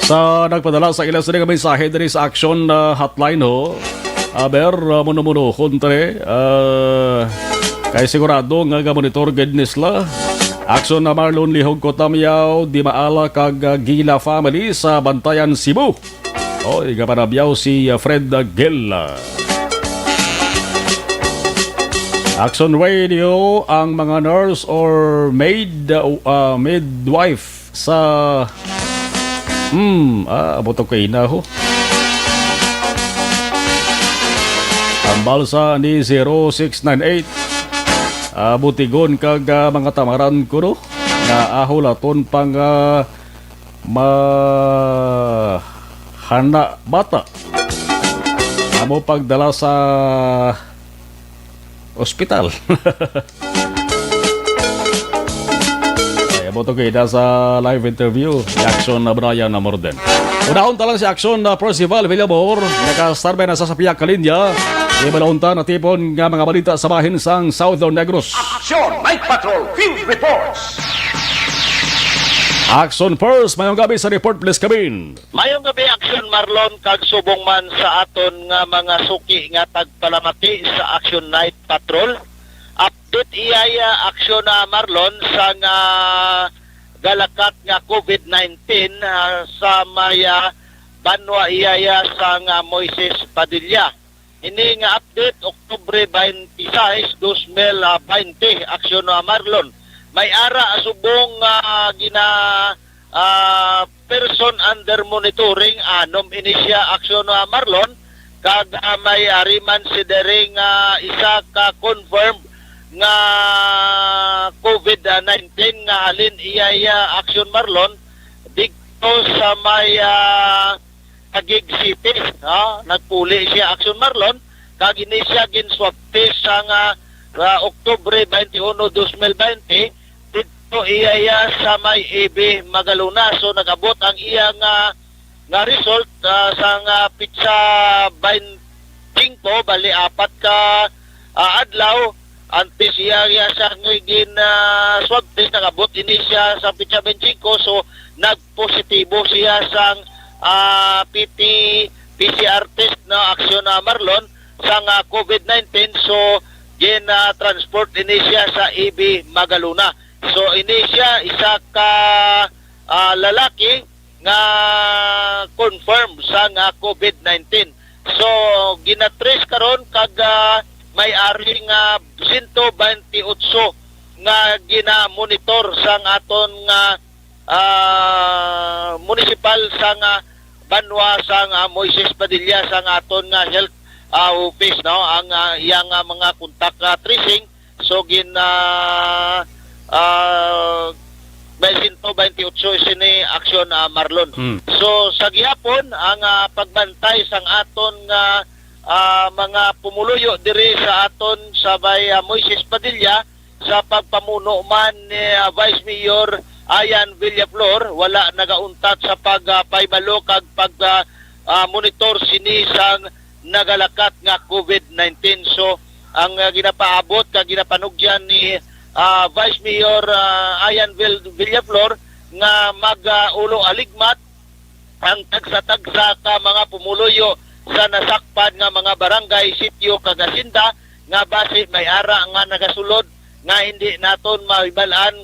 Sa nagpadala sa ilang sa mensahe diri sa Aksyon hotline ho. Aber, muno-muno, kontre, kay sigurado nga monitor gid nisla. Aksyon na Marlon Lihog Kotamyaw, Di Maala kag Gila family sa Bantayan, Cebu. O, ikapanabyaw si Fred Gela. Aksyon Radio, ang mga nurse or midwife sa aboto kay na ho. Ang balsa ni 0698 butigon kag mga tamaran ko no nga ahulaton pang mahana bata amo pagdala sa ospital. Ay amo to kay sa live interview ni Aksyon na Brian Namorden. Unahon talang si Aksyon na Percival Villamor nakastarbe na sa sapiyak kalinya. Ibalahunta na tipon nga mga balita sa bahin sang Southern Negros. Aksyon Night Patrol Field Reports. Action first, mayong gabi sa report please kabin. Mayong gabi Aksyon Marlon kag subong man sa aton nga mga suki nga tagpalamati sa Action Night Patrol. Update iyaya Aksyon na Marlon sa nga galakat nga COVID-19 sa maya banwa iyaya sa nga Moises Padilla. Ini nga update Oktubre 26, 2020 Aksyon na Marlon. May ara subong person under monitoring anom inisya Aksyon na Marlon kag may ariman si dering isa ka confirmed nga COVID-19 nga halin iyaya Aksyon Marlon dito sa may Taguig City, nagpuli siya Aksyon Marlon kag ini siya ginswab test sa Oktubre 21, 2020 dito iyaya sa may EB Magaluna. So nagabot ang iya nga result sa pitsa 25 bali 4 ka adlaw antes iya sa ngigin swab test nagabot ini siya sa pitsa 25 so nagpositibo siya sa PCR test na Aksyon na Marlon sa COVID-19 so transport ini siya sa EB Magaluna. So ini siya isa ka lalaki nga confirm sa COVID-19. So ginatrace karon kag may ari nga 128 nga gina-monitor sa aton nga municipal sa banwa sang Moises Padilla sang aton nga health office no ang iyang mga contact tracing So may 128 sini aksyon Marlon. So sa gihapon ang pagbantay sang aton nga mga pumuluyo diri sa aton sabay Moises Padilla sa pagpamuno man ni Vice Mayor Ayan Villaflor, wala nagauntat sa pagpaibalo kag monitor sini sang nagalakat nga COVID-19. So ang ginapaabot kag ginapanugyan ni Vice Mayor Ayan Villaflor nga mag-ulo aligmat ang tagsa-tagsa ka mga pumuluyo sa nasakpan nga mga barangay, sitio kag asinda nga base may ara nga nagasulod nga hindi naton maibalaan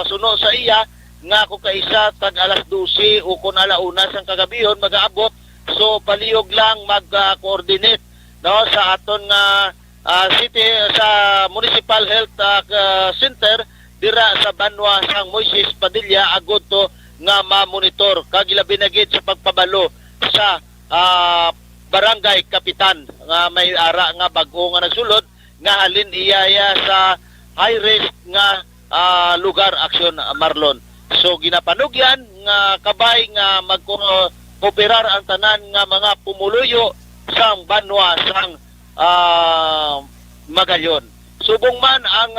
suno sa iya nga kung kaisa tag alas 12 o kung alauna sang kagabihon mag-aabot. So palihog lang mag-coordinate no sa aton nga city sa Municipal Health Center dira sa Banwa sang Moises Padilla agud to nga ma-monitor kag ilabi na gid sa pagpabalo sa barangay kapitan nga may ara nga bag-o nga nagsulod nga halin iya sa high risk nga lugar aksyon Marlon. So ginapanugyan nga kabay nga magkooperar ang tanan nga mga pumuluyo sang Banwa sang Magayon. Subong man ang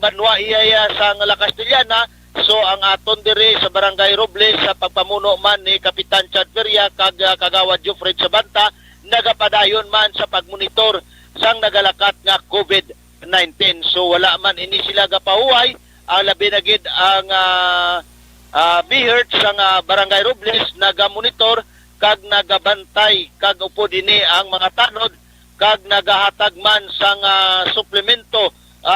Banwa iya sang La Castellana. So ang aton diri sa Barangay Robles sa pagpamuno man ni Kapitan Chad Feria kag Kagawad Jofred Sabanta nagapadayon man sa pagmonitor sang nagalakat nga COVID-19. So wala man ini sila gapahuway labi na gid ang BHERT sang Barangay Robles nagamonitor kag nagabantay kag upo dinhi ang mga tanod kag nagahatag man sang suplemento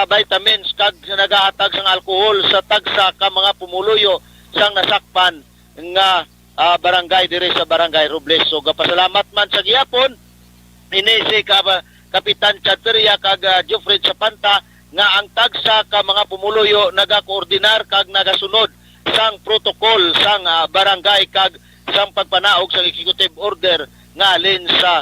vitamins kag nagahatag sang alcohol sa tagsa ka mga pumuluyo sang nasakpan nga barangay diri sa Barangay Robles. So gapasalamat man sa gihapon ini si Kapitan Chad Feria kag Jofred Sapanta nga ang tagsa ka mga pumuluyo nagakoordinar kag nagasunod sang protocol sang barangay kag sang pagpanaog sang executive order nga alin sa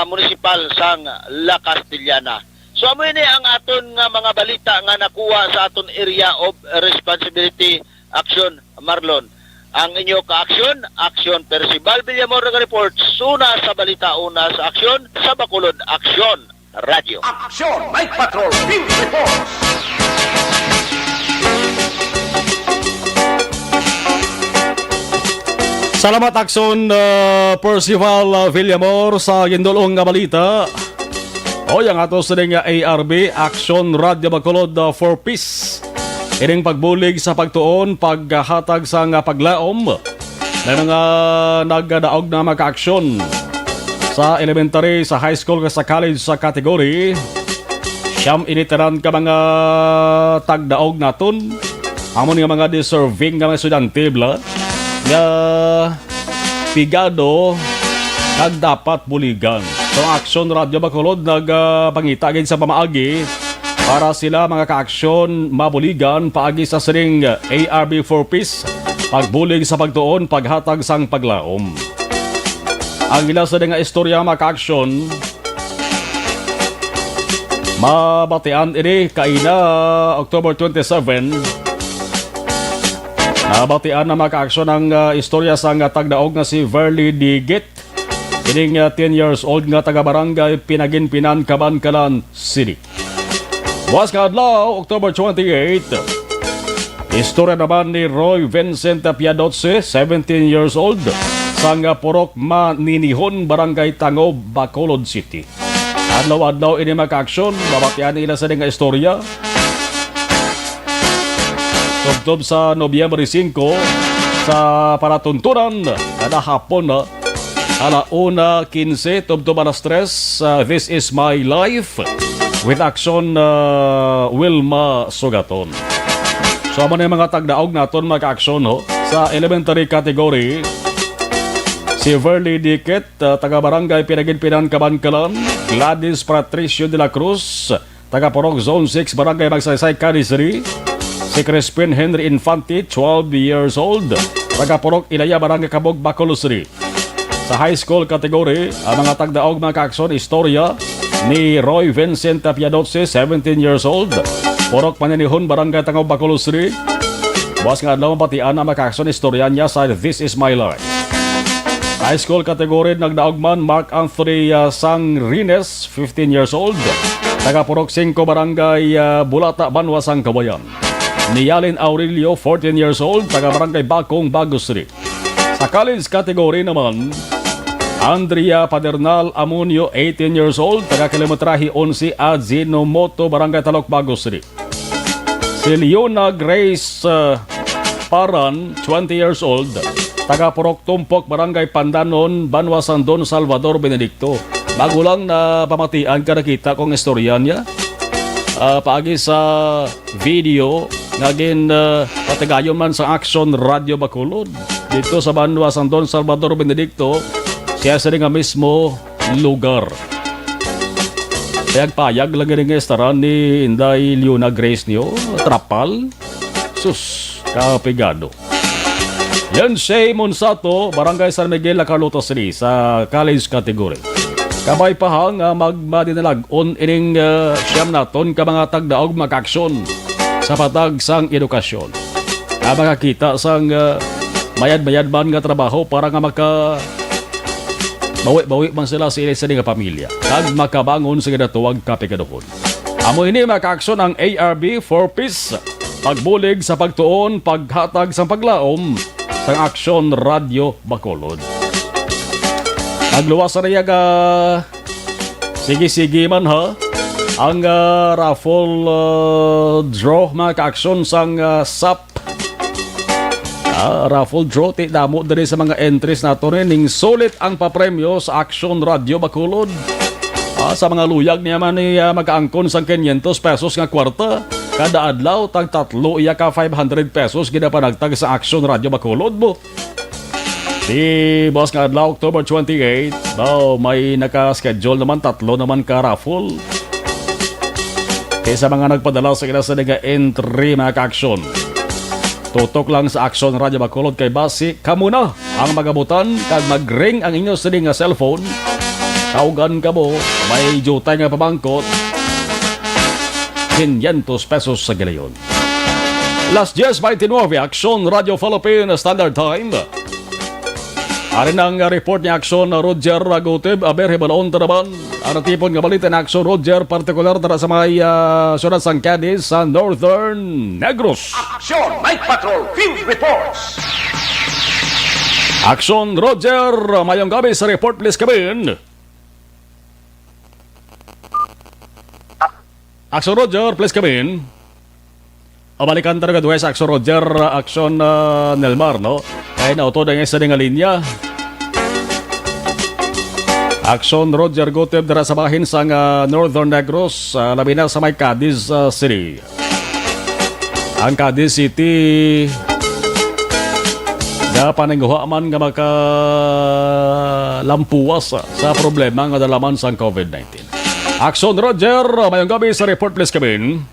municipal sang La Castellana. So amo ini ang aton nga mga balita nga nakuha sa aton area of responsibility action Marlon. Ang inyo ka-aksyon, Aksyon Percival Villamor report suna sa balita una sa aksyon sa Bacolod Aksyon Radio. Action Night Patrol Field Reports. Salamat Akson Percival Villamor sa gindulong nga balita. O yang ato sa nga ARB Action Radio Bacolod for Peace. Ining pagbulig sa pagtuon, paghatag sa nga paglaom na mga nagdaog na maka-aksyon sa elementary, sa high school, sa college, sa category. Siyam initeran ka mga tagdaog naton. Amon nga mga deserving nga mga estudyante bla nga pigado kag dapat buligan. So Action Radio Bacolod nagpangitagin sa pamaagi para sila mga ka-aksyon mabuligan paagi sa sining ARB for Peace, pagbulig sa pagtuon, paghatag sang paglaom. Ang ila sa nga istorya mga ka-aksyon mabatian ini kaina October 27. Nabatian na maka-aksyon ang istorya sa nga tagdaog nga si Verly Digit. Kining 10 years old nga taga-barangay Pinaginpinan, Cabancalan City. Buwas nga adlaw, October 28. Istorya naman ni Roy Vincent Piadotse, 17 years old, sa nga Purok Maninihon, Barangay Tangob, Bacolod City. Adlaw-adlaw ini maka-aksyon, babatian nila sa nga istorya. Tubtob sa Nobyembre 5 sa paratuntunan kada hapon na ala 1:15 tubtob alas 3 This Is My Life with Action Wilma Sugaton. So amo na yung mga tagdaog naton maka-aksyon sa elementary category. Si Verly Diket, taga Barangay Pinaginpinan, Cabancalan. Gladys Patricio de la Cruz, taga Porok Zone 6, Barangay Magsaysay, Cadiz. Si Crispin Henry Infante, 12 years old, taga Porok Ilaya, Barangay Cabog, Bacolod City. Sa high school category, ang mga tagdaog mga ka-aksyon istorya ni Roy Vincent Piadoce, 17 years old. Purok Paninihon, Barangay Tangaw, Bacolod City. Buwas nga adlaw patian na makakson istorya niya sa This Is My Life. High school category nagdaogman Mark Anthony Sangrines, 15 years old. Taga Purok 5, Barangay Bulata, Banwasang, Kabayan. Ni Yalin Aurelio, 14 years old. Taga Barangay Bakong, Bago City. Sa college category naman, Andrea Padernal Amunio, 18 years old, taga Kilometrahe 11, Ajinomoto, Barangay Talok, Bago City. Si Leona Grace Paran, 20 years old, taga Purok Tumpok, Barangay Pandanon, Banwasan, Don Salvador, Benedicto. Bago lang na pamatian ka nakita kong istorya niya. Paagi sa video, ngagin patigayon man sa Action Radio Bacolod. Dito sa Banwasan, Don Salvador, Benedicto, siya sa nga mismo lugar. Payag-payag lang rin nga estaran ni Inday Leona Grace niyo. Trapal. Sus, kapigado. Yan Shay Monsato, Barangay San Miguel, La Carlota City, sa college category. Kabay pa hang magmadinalag-on ining siyam naton ka mga tagdaog makaksyon sa patag sang edukasyon. Makakita sang mayad-mayad man nga trabaho para nga bawi-bawi man sila sa ilis nga pamilya. Kag makabangon sa ginatuwag kapikadohon. Amo ini makaaksyon ang ARB 4-piece. Pagbulig sa pagtuon, paghatag sa paglaom sa Action Radio Bacolod. Nagluwas na niya sige-sige man ha. Ang raffle draw makaaksyon sang SAP. Raffle draw, damo din sa mga entries nato ning sulit ang papremyo sa Action Radio Bacolod. Sa mga luyag niya man mag-aangkon sang 500 pesos nga kwarta. Kada adlaw, tag tatlo iya ka 500 pesos ginapanagtag sa Action Radio Bacolod mo. Di boss nga adlaw, October 28, may naka-schedule naman, tatlo naman ka raffle. Kaya sa mga nagpadala sa kinasa nga entry mga ka-aksyon. Tutok lang sa Action Radio Bacolod kay basi kamuna ang magabutan kag mag-ring ang inyo sa nga cellphone. Kaugan ka mo, may jutay nga pabangkot. 500 pesos sa gilayon. Last 10:29, Action Radio Philippine Standard Time. Arin ang report ni Action Roger Ragoteb, aber hibalon taraban. Ang tipon nga balita ni Action Roger, partikular tara sa may syudad sang Cadiz sa Northern Negros. Action Night Patrol Field Reports. Action Roger, mayong gabi sa report please kamin. Action Roger, please kamin. Balikan talaga duwe sa Action Roger, Action Nelmar, no? Kaya na ito na nga isa nga linya. Action Roger Goteb dara sa bahin sa Northern Negros, labi na sa may Cadiz City. Ang Cadiz City nga paningguha man nga makalampuwas sa problema nga dalaman sa COVID-19. Action Roger, mayong gabi sa report please kamin.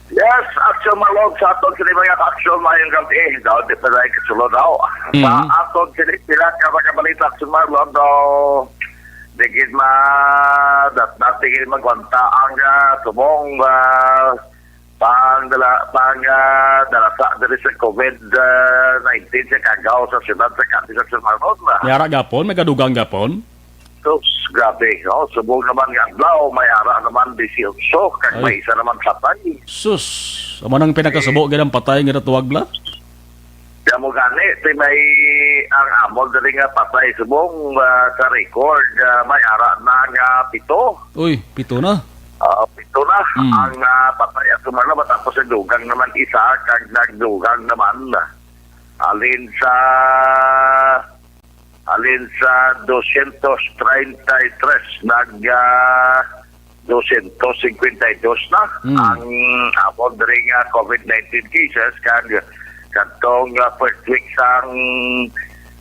Yes, Action Malog sa aton sila mga action mayong gabi. Daw di pa rin kasulod daw. Sa aton sila kabalita Action Malog daw digid datigid magwanta ang subong dalasa dari sa COVID-19 sa kagaw sa siyudad sa Cadiz Action Malog. Yara gapon, may kadugang gapon. So, grabe, no? Subong naman nga adlaw, may ara naman 18, kag may isa naman patay. Sus, amo nang pinakasubo ganang patay nga tuwag la? Kaya mo gani, may ang amol dali nga patay subong sa record, may ara na nga 7. Uy, 7 na. 7 na. Ang patay at sumala, matapos sa dugang naman isa, kag nagdugang naman. Alin sa 233 252 na ang abot ring COVID-19 cases kag katong first week sang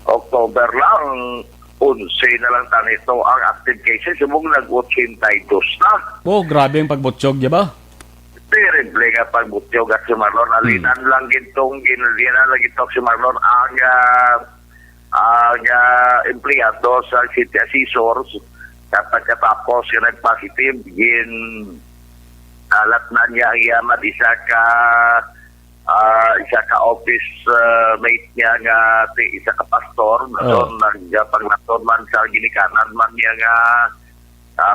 October lang 11 na lang tanito ang active cases subong nag-82 na. Oh, grabe ang pagbutsyog niya ba? Terrible nga pagbutyog at sumarlon alinan lang gintong ginalinan lang gintong sumarlon ang empleyado sa City Assessors Kapag katapos yung nag-positive, gin alat na niya ang yaman isa ka office mate niya nga isa ka pastor doon nagpanglaton man sa ginikanan man niya nga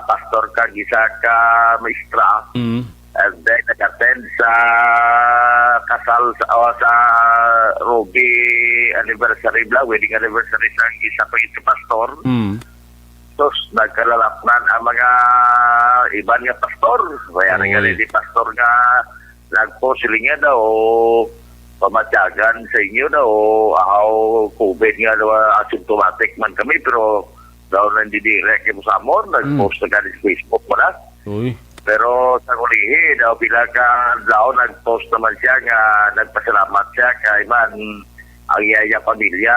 pastor ka isa ka maestra and then nag-attend sa kasal sa Ruby anniversary wedding anniversary sa isa pa yung pastor. Tapos nagkalalapnan ang mga iban nga pastor. Kaya nga di pastor nga nagpo sila nga daw pamatyagan sa inyo daw ahaw COVID nga daw asymptomatic man kami pero daw nandidirect yung sa amon nagpost na ganit sa Facebook mo na. Pero sa kulihi daw pila ka daw nagpost naman siya nga nagpasalamat siya kay man ang yaya pamilya.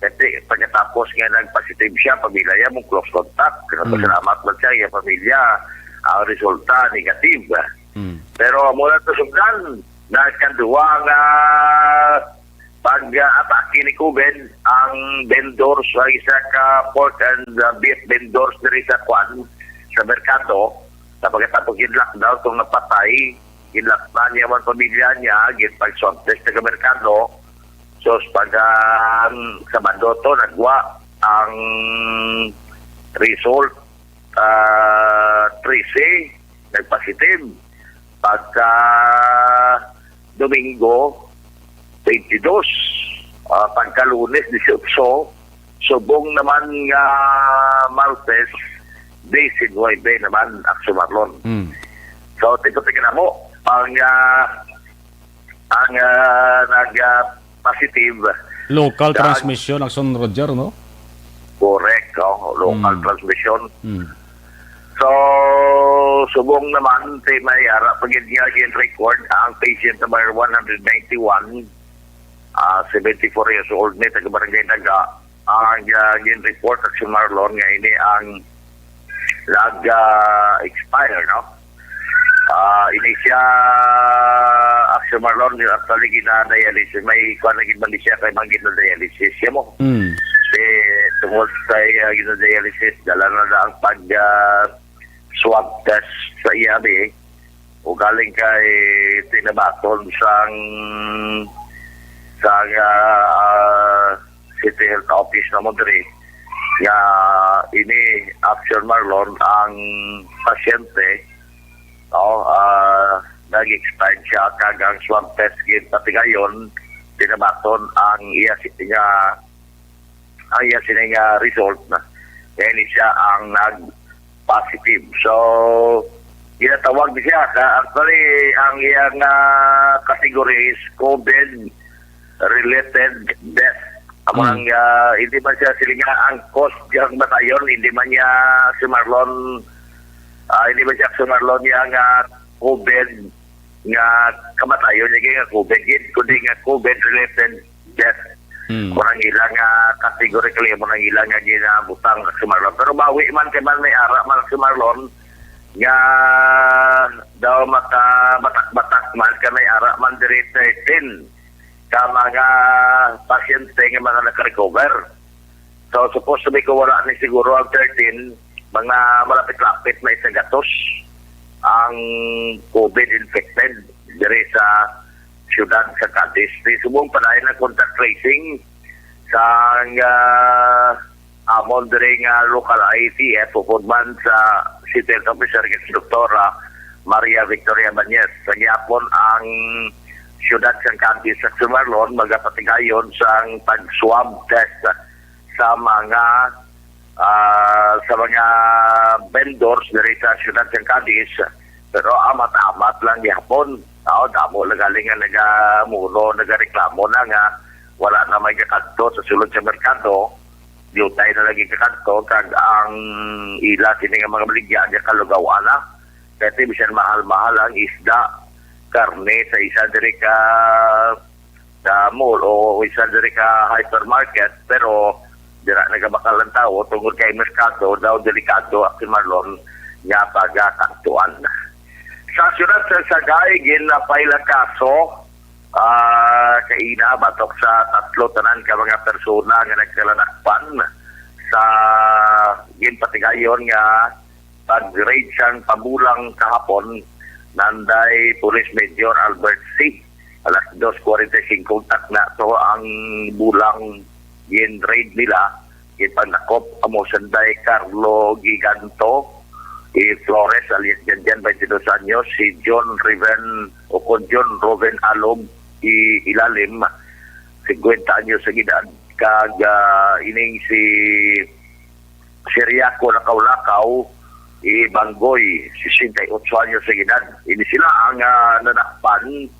Kasi pagkatapos nga nag-positive siya, pamilya niya mong close contact. Salamat mo siya, yung pamilya, ang resulta negative. Pero mula ito sundan, nagkanduwa nga pag-atake ni COVID, ang vendors, isa ka pork and beef vendors na sa Kwan, sa merkado, sa pagkatapos ginlockdown, itong napatay, ginlockdown niya ang pamilya niya, ginpag-swab test na merkado. So, pag Sabado to, nagwa ang result 13, nagpositive. Pagka Domingo, 22. Pagka Lunes, 18. Subong naman nga Martes, 19 naman, Aksyon Marlon. So, tingko-tingin na mo, ang positive. Local transmission, Action Roger, no? Correct, local transmission. So, subong naman, may harap pagin niya record ang patient number 191, 74 years old ni taga-barangay Naga. Ang report Action Marlon nga ini ang expire, no? Ini siya Action Marlon actually gina-dialysis. May kuha na gina siya kay mga gina-dialysis siya mo. Tungkol sa gina-dialysis, dala na ang pag-swab test sa IAB. O galing kay tinabaton sa City Health Office na Madrid. Nga ini Action Marlon ang pasyente nag-expired siya kagang swab test gid pati gayon tinabaton ang iya result na kaya siya ang nag-positive. So ginatawag din siya actually ang iyang category is COVID related death amang hindi man siya silinga ang cause diyang batayon hindi man niya si Marlon hindi ba siya sumarlon niya nga COVID nga kamatayon niya nga COVID kundi nga COVID-related death. Murang ilang categorically, murang ilang nga ginabutang sumarlon. Pero bawi man kay man may ara man sumarlon nga daw batak-batak man ka may ara man diri 13 ka mga pasyente nga mga naka-recover. So supposed to be ko wala ni siguro ang 13 mga malapit-lapit na isagatos ang COVID-infected dari sa siyudad sa Cadiz. Subong pa na contact tracing sa amon dari nga local IATF upod-man sa City Health Officer kay Doktora Maria Victoria Bañez. Sa gyapon ang siyudad sa Cadiz sa Sumarlon magapatigayon sa pag-swab test sa mga vendors dari sa siyudad ng Cadiz pero amat-amat lang yapon. Damo lang galing nga nagamuno, nagareklamo na nga wala na may kakadto sa sulod sa merkado. Yutay na lagi kakadto kag ang ila sini nga mga baligya nga kalugawan na. Kasi bisan mahal-mahal ang isda, karne sa isa diri ka mall o isa diri ka hypermarket pero dira nagabakal ang tao tungkol kay merkado daw delikado Action Marlon nga pagkakatuan. Sa siyudad sa Sagay ginapay lang kaso kaina batok sa tatlo tanan ka mga persona nga nagkalanakpan sa ginpatigayon nga pag-raid siyang pabulang kahapon nanday Police Major Albert C. Alas 2:45 na to ang bulang gin-raid nila. Ipanakop amo sanday Carlo Giganto, Flores alias Janjan 22 anyos, si John Riven o kon John Roven Alom Ilalim 50 anyos sa gidad, kag ining si Siriaco Lakaw-Lakaw Banggoy 68 anyos sa gidad. Ini sila ang nanakpan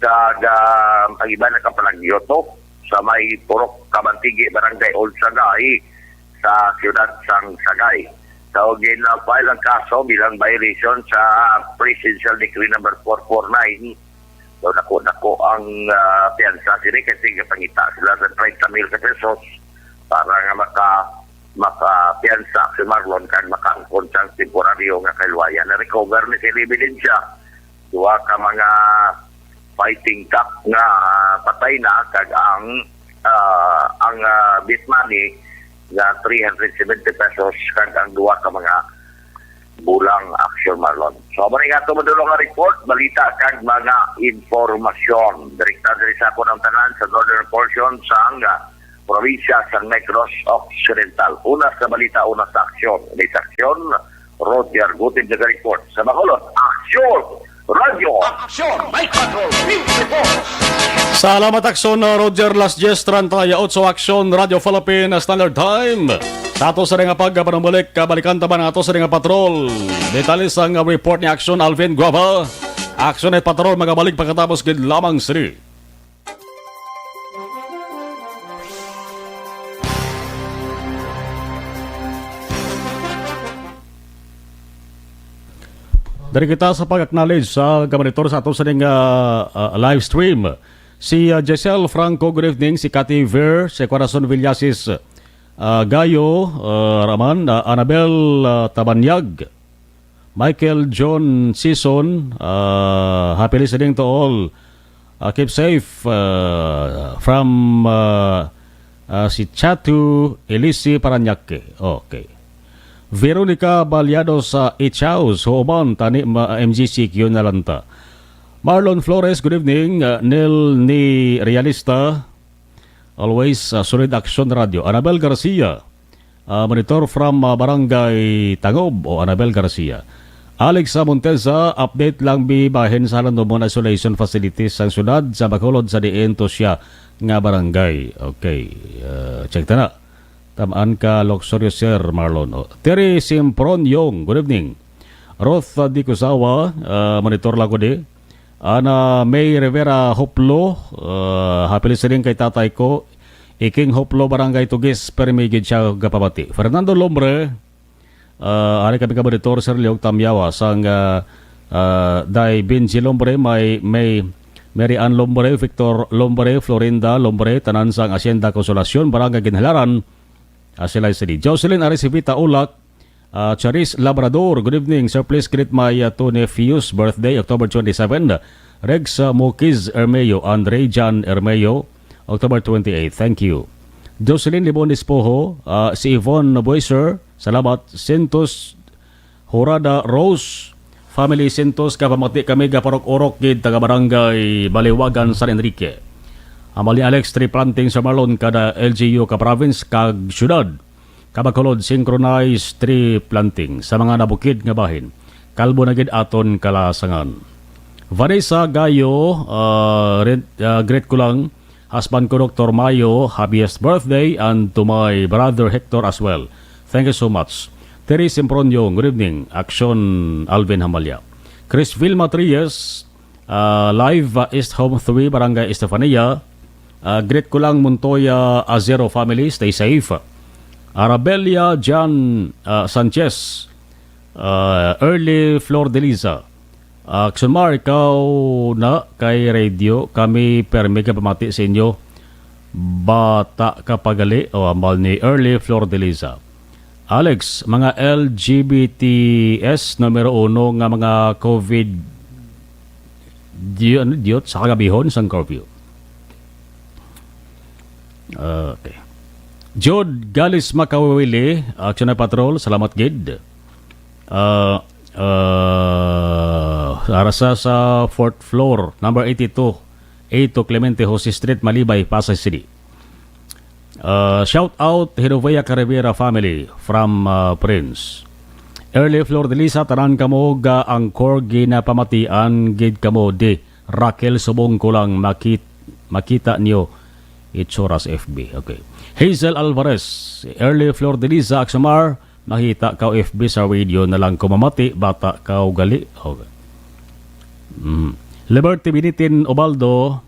kag ang iba na kapalagyoto sa may Purok Kabantigi, Barangay Old Sagay sa siyudad sang Sagay. So, gina-file ang kaso bilang violation sa Presidential Decree number 449. So, nako ang piyansa sila kasi pangita sila sa 30,000 pesos para nga maka-piyansa si Marlon kan makaangkon sang temporaryo nga kailwayan. Na-recover ni sila ebidensya. Duwa ka mga fighting cock nga patay na kag ang bit money nga 370 pesos kag ang duwa ka mga bulang action Marlon. So mo nga tumudulong nga report, balita kag mga informasyon. Direkta diri sa ako ng tanan sa northern portion sang probinsya sa Negros Occidental. Una sa balita, una sa aksyon. Ini sa aksyon, Roger Gutin sa report. Sa Bacolod, aksyon! Radyo! Action! Night Patrol! Field Reports! Salamat Aksyon Roger Las 10:38 Aksyon Radio Philippine Standard Time. Sa ato sa nga pagpanumbalik, kabalikan taban ato sa nga patrol. Detalis ang report ni Aksyon Alvin Guava. Aksyon at patrol magabalik pagkatapos gid lamang siri. Dari kita sa pag-acknowledge sa gamanitor sa ato sa live stream. Si Giselle Franco, good evening. Si Cathy Ver, si Corazon Villasis, Gayo, Raman, Annabel Tabanyag, Michael John Sison, happy listening to all. Keep safe from si Chatu Elisi Paranaque. Okay. Veronica Balyado sa Ichaus, Homan, tani MGCQ na lanta. Marlon Flores, good evening. Nil ni Realista, always solid action radio. Annabel Garcia, monitor from Barangay Tangob o Annabel Garcia. Alex Monteza, update lang bahin sa Landomon Isolation Facilities ang syudad sa Bacolod sa diento siya nga barangay. Okay, check ta na. Tamaan ka, Luxurio Sir Marlon. Terry Simpron Yong, good evening. Roth Di Kusawa, monitor lang ko di. Ana May Rivera Hoplo, happy listening kay tatay ko. Iking Hoplo, Barangay Tugis, Permigid siya gapabati. Fernando Lombre, ari kami ka monitor Sir Leog Tamyawa, sang Day Benji Lombre, may Mary Ann Lombre, Victor Lombre, Florinda Lombre, tanan sang Hacienda Consolacion, Barangay Ginhalaran, sila City. Jocelyn Arisivita Ulak, Charis Labrador, good evening. Sir, please greet my two nephews' birthday, October 27. Rex Mokiz Ermeyo, Andre Jan Ermeyo, October 28. Thank you. Jocelyn Libonis Poho, si Yvonne Boyser, salamat. Sintos Horada Rose, family Sintos, kapamati kami gaparok-orok gid taga barangay Baliwagan, San Enrique. Amali Alex, tree planting sa Marlon kada LGU ka province kag syudad. Kabacolod synchronized tree planting sa mga nabukid nga bahin. Kalbo na gid aton kalasangan. Vanessa Gayo, great ko lang. Husband ko Dr. Mayo, happiest birthday, and to my brother Hector as well. Thank you so much. Terry Simpronyo, good evening. Action Alvin Hamalya. Chris Vilma Trias, live East Home 3, Barangay Estefania. Great ko lang Montoya Azero family, stay safe. Arabelia Jan Sanchez, Early Flor de Liza. Aksonmar, ikaw na kay radio, kami permi ka pamati sa inyo. Bata kapagali o amal ni Early Flor de Liza. Alex, mga LGBTS numero 1 nga mga COVID diot sa kagabihon sang curfew. Okay. Jod Galis Makawili, Action na Patrol, salamat gid. Arasa sa 4th floor, number 82, 8 Clemente Jose Street, Malibay, Pasay City. Shout out Hirovea Carrera family from Prince. Early Flor de Lisa, tanan kamo ga ang corgi na pamatian, gid kamo de Raquel subong ko lang makita niyo Itsoras FB. Okay. Hazel Alvarez, Early Flor de Lisa, Axamar, makita ka FB sa video na lang kumamati, bata ka gali. Okay. Liberty Binitin Obaldo,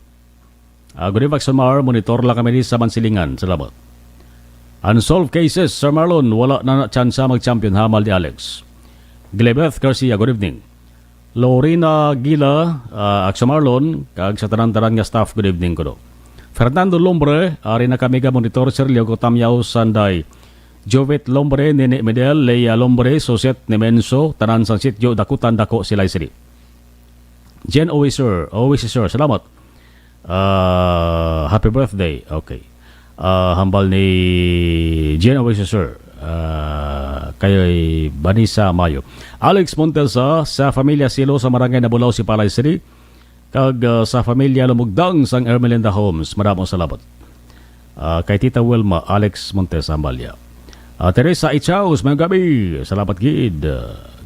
good evening Axamar, monitor lang kami sa Mansilingan. Salamat. Unsolved cases, Sir Marlon, wala na tsansa mag-champion hamal ni Alex. Glebeth Garcia, good evening. Lorena Gila, Axamarlon, kag sa tanan-tanan nga staff, good evening ko do. Fernando Lombre, ari na kami ka monitor, Sir Leo Tamyaw Sanday. Jovet Lombre, Nene Medel, Leia Lombre, Soset Nemenso, tanan sang sityo, dakutan dako sila City. Jen Owiser, salamat. Happy birthday, okay. Hambal ni Jen Owiser, kay Banisa Mayo. Alex Montesa sa Familia Silo sa Marangay Nabulaw si Palay City. Kag sa Familia Lumugdang sang Ermelinda Homes. Maraming salamat. Kay Tita Wilma, Alex Montesa Ambalya. Teresa Ichaus, mayong gabi. Salamat gid.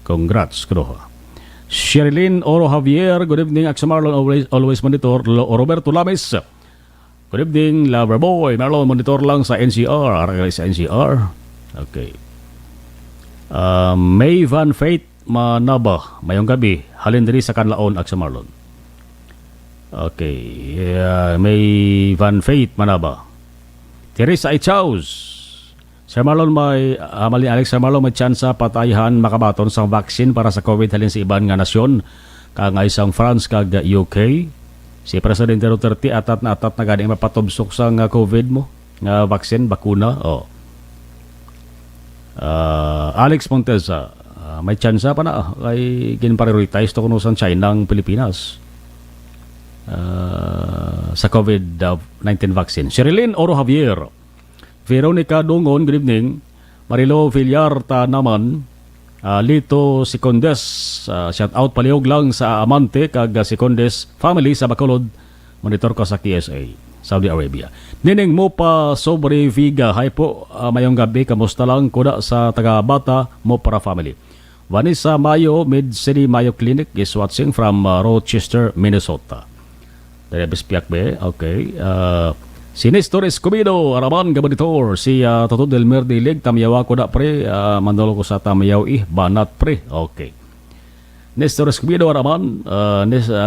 Congrats, Kroha. Sherilyn Oro Javier, good evening. Axamarlon, always monitor. Roberto Lames, good evening. Loverboy, Marlon, monitor lang sa NCR. Aral sa NCR. Okay. May Van Faith Manaba, mayong gabi. Halin diri sa Kanlaon, Axamarlon. Okay. May Van Faith Manaba. Teresa Ichaus, Sir Marlon, may Amali Alex, Sir Marlon, may tsansa patayahan makabaton sa vaccine para sa COVID halin sa iban nga nasyon, kang isang France kag UK. Si Presidente Duterte atat na ganing mapatubsok sa nga COVID mo, nga vaccine, bakuna. Alex Montesa, may tsansa pa na kay gin-prioritize to kuno sa China ang Pilipinas sa COVID-19 vaccine. Sherilyn Oro Javier, Veronica Dungon, good evening. Marilo Villarta naman, Lito Sicondes, shout out palihog lang sa Amante kag Sicondes family sa Bacolod, monitor ko sa KSA, Saudi Arabia. Nining mo pa Sobre Viga, hi po, mayong gabi, kamusta lang kuda sa taga-bata mo para family. Vanessa Mayo, Mid-City Mayo Clinic is watching from Rochester, Minnesota. Darebes Piakbe, okay. Si Nestor Escobedo, Araman Gabanitor, si Toto Del Merdilig, Tamyawa ko na pre, mandolo ko sa Tamyaw Banat pre, okay. Nestor Escobedo, Araman,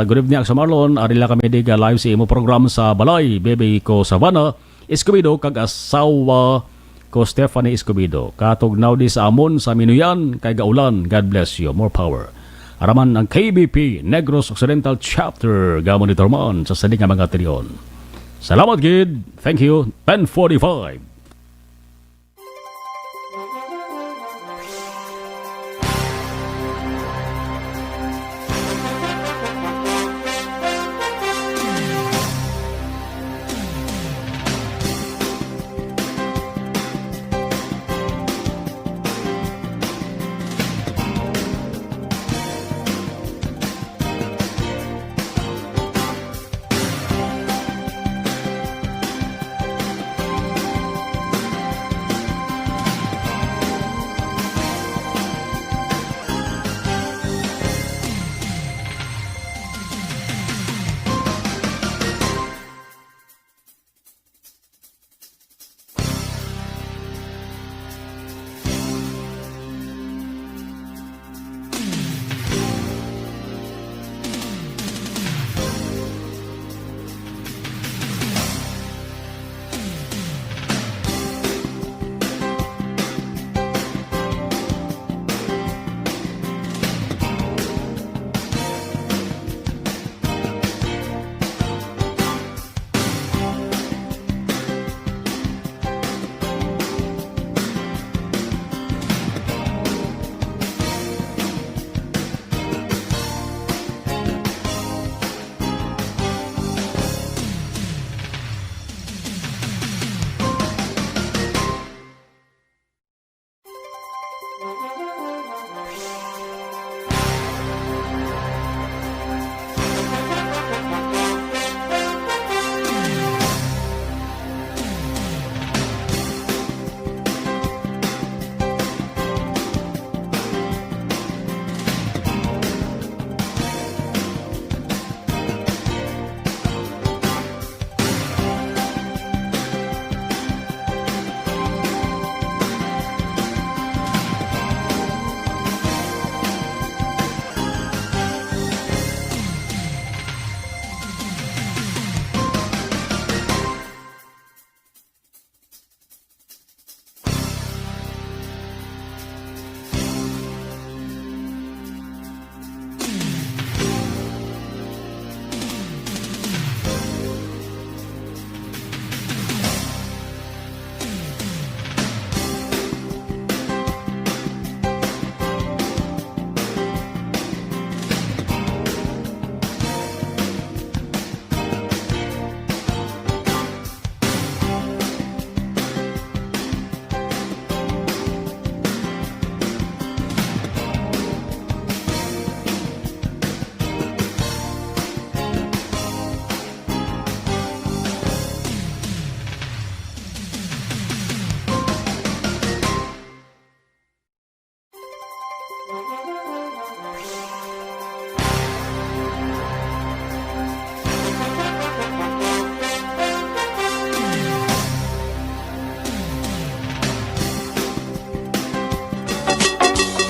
good evening sa Marlon, arila kami diga live sa imo program sa Balay, bebe ko Savannah, Escobedo, kag asawa ko Stephanie Escobedo, katugnaw di sa amon sa Minuyan, kay Gaulan, God bless you, more power. Araman ang KBP Negros Occidental Chapter gamonitor man sa saling nga mga triyon. Salamat gid. Thank you. 10:45.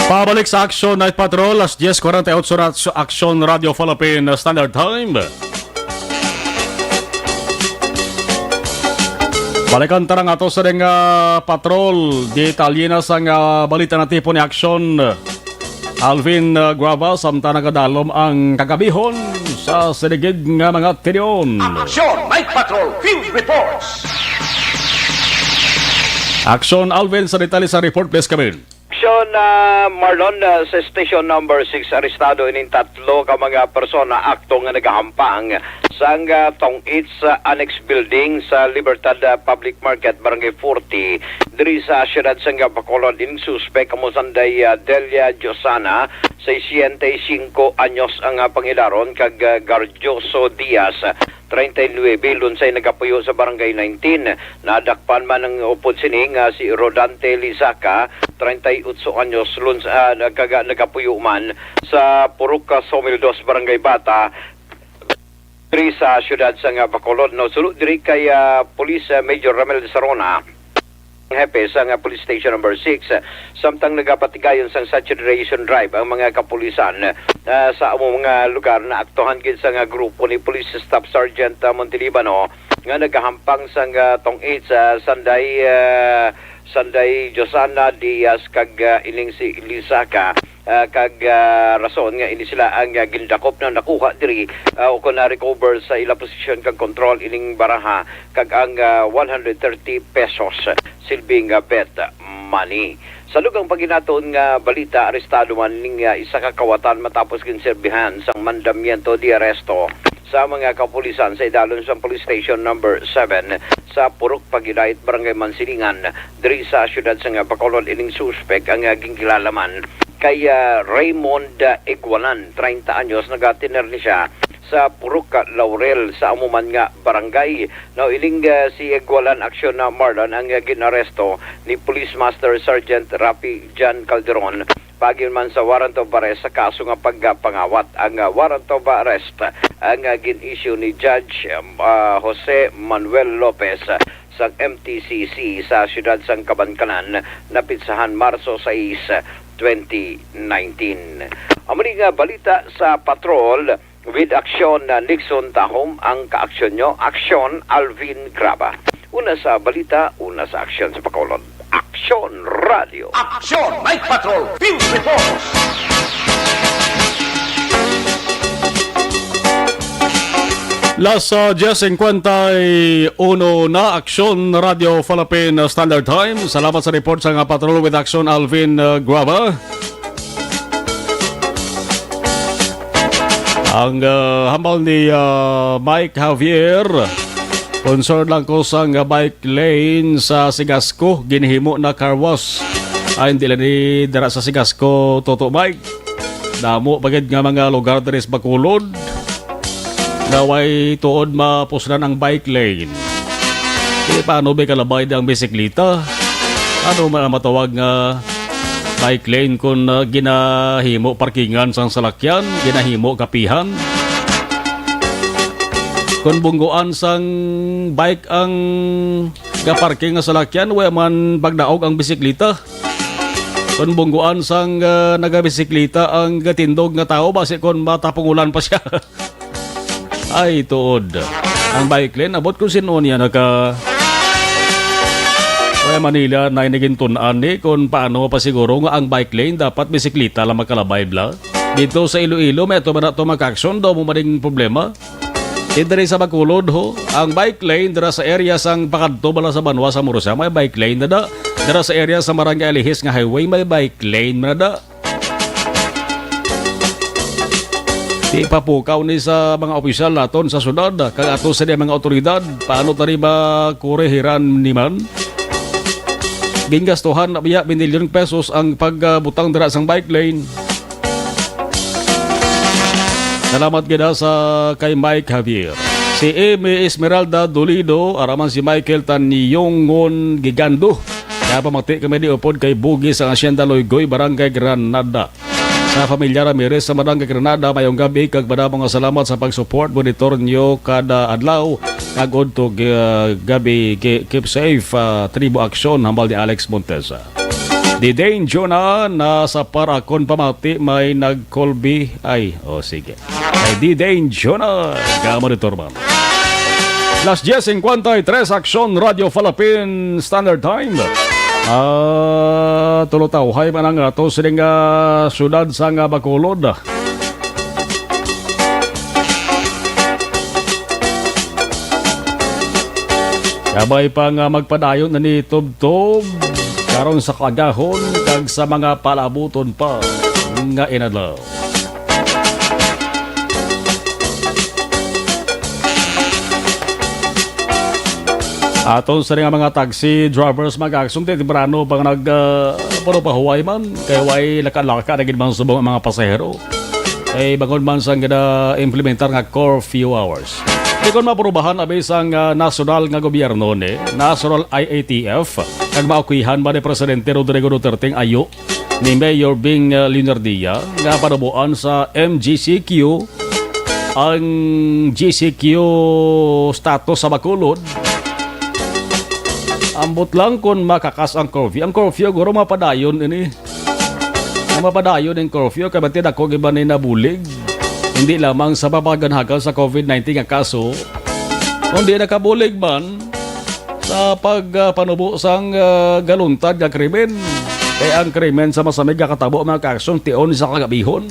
Pabalik sa Action Night Patrol, alas 10:48 sa Action Radio Philippine Standard Time. Balikan tarang ato sa ring patrol, di Italina sang balita na tipo ni Action. Alvin Guava, samtang nagadalom ang kagabihon sa siligid nga mga tiryon. Action Night Patrol Field Reports. Action Alvin, sa detalye sa report, please come in. Action Marlon, sa station number 6 arestado ining tatlo ka mga persona akto nga nagahampang sang tong-8 sa annex building sa Libertad Public Market Barangay 40 diri sa siyudad sang Bacolod. Ining suspek kamo sanday Delia Josana 65 anyos ang pangilaron kag Garjoso Diaz 39 lunsay nagapuyo sa barangay 19. Nadakpan man ng upod sining si Rodante Lizaca 38 anyos nagapuyo man sa Purok Somildos barangay Bata diri sa siyudad sa Bacolod. No, sulod diri kay Police Major Ramel Sarona, hepe sa Police Station number 6, samtang nagapatigayon sa saturation drive ang mga kapulisan sa among mga lugar na aktuhan gid sa grupo ni Police Staff Sergeant Montelibano nga nagahampang sa tong-8 sa Sanday Josana Diaz kag ining si Lizaca kag rason nga ini sila ang gindakop na nakuha diri o kung na-recover sa ila posisyon kag control ining baraha kag ang 130 pesos silbing bet money. Sa lugang paginatoon nga balita, arestado man ning isa ka kawatan matapos ginserbihan sang mandamiento di aresto sa mga kapulisan sa idalon sa police station number 7 sa Purok Pagidait, Barangay Mansilingan, diri sa siyudad sa Bacolod. Ining suspek ang gingkilala man kay Raymond Igualan, 30 anyos, nagatiner ni siya sa Purok Laurel sa amuman nga barangay. Now, iling si Igualan Action na Marlon ang ginaresto ni Police Master Sergeant Rapi Jan Calderon pagin man sa warrant of arrest sa kaso nga pagpangawat. Ang warrant of arrest ang gin-issue ni Judge Jose Manuel Lopez sa MTCC sa siyudad sang Kabankanan na pitsahan Marso 6, 2019. Ang mga balita sa patrol with Action Nixon Tahom, ang ka-aksyon nyo, Action Alvin Graba. Una sa balita, una sa aksyon sa Bacolod. Action Radio. Action Night Patrol Field Reports. Las 10:51 na Action Radio Philippine Standard Time. Salamat sa report sa nga patrol with Action Alvin Guava. Ang hambal ni Mike Javier, concern lang ko sa bike lane sa Sigasco, ginihimo na car wash. Ay hindi lang ni dara sa Sigasco, Toto Mike. Damo bagid nga mga lugar diri sa Bacolod. Naway tuod mapusnan ang bike lane. Di paano ba kalabay ang bisikleta? Ano man matawag nga bike lane kung ginahimo parkingan sang salakyan, ginahimo kapihan. Kung bungguan sang bike ang gaparking nga salakyan, way man bagdaog ang bisikleta. Kung bungguan sang nagabisikleta ang gatindog nga tao, basi kung matapungulan pa siya. Ay, tuod. Ang bike lane, abot kung sino niya Kaya Manila na iniging tunan ni kung paano pa siguro nga ang bike lane dapat bisikleta lang magkalabay bla. Dito sa Iloilo, may ito ba na ito mag-action daw mo maring problema? Dito rin sa Bacolod ho, ang bike lane dara sa area sang Pakadto bala sa Banwa sa Murusa, may bike lane na da. Dara sa area sa Barangay Alihis nga highway, may bike lane na da. Di papukaw ni sa mga opisyal naton sa sunod, kag ato sa mga otoridad, paano tari ba kurehiran ni man? Gingastuhan na biya binilyon pesos ang pagbutang dira sang bike lane. Salamat gida sa kay Mike Javier. Si Amy Esmeralda Dolido, araman si Michael Taniyongon Gigando. Kaya pamati kami di upod kay Bugis ang Hacienda Loygoy, Barangay Granada. Sa pamilya Ramirez sa Barangay Granada, mayong gabi kag badamong nga salamat sa pag-support monitor nyo kada adlaw. Kagod to gabi keep safe, Tribo Action hambal ni Alex Montesa. Didane Jonah, nasa Parakon pamati, may nag-colby. Ay, sige. Ay, Didane Jonah, ka-monitor man. Las 10:53, Aksyon Radio Philippine Standard Time. Tulutaw, hay man ang ato sining syudad sa nga Bacolod. Kabay pa nga magpadayon na ni Tubtob karon sa kagahon kag sa mga palabuton pa nga inadlaw. Aton sa nga mga taxi drivers mag-aksyon din temprano pang pahuway man kay way laka-laka na gid man subong ang mga pasahero. Ay bagon man sang implementar nga curfew hours. Di kon maprobahan abay sang national nga gobyerno ni National IATF kag maukwihan ba ni Presidente Rodrigo Duterte ayo ni Mayor Bing Leonardia nga panabuan sa MGCQ ang GCQ status sa Bacolod. Ambot lang kung makakas ang curfew. Ang curfew, guro mapadayon ini. Mapadayon ang curfew, kabatid ako iba ni nabulig. Hindi lamang sa papaganhagal sa COVID-19 ang kaso, kundi nakabulig man sa pagpanubo sang galuntad ng krimen. Kaya ang krimen sa masamig katabo mga kaksyon tion sa kagabihon.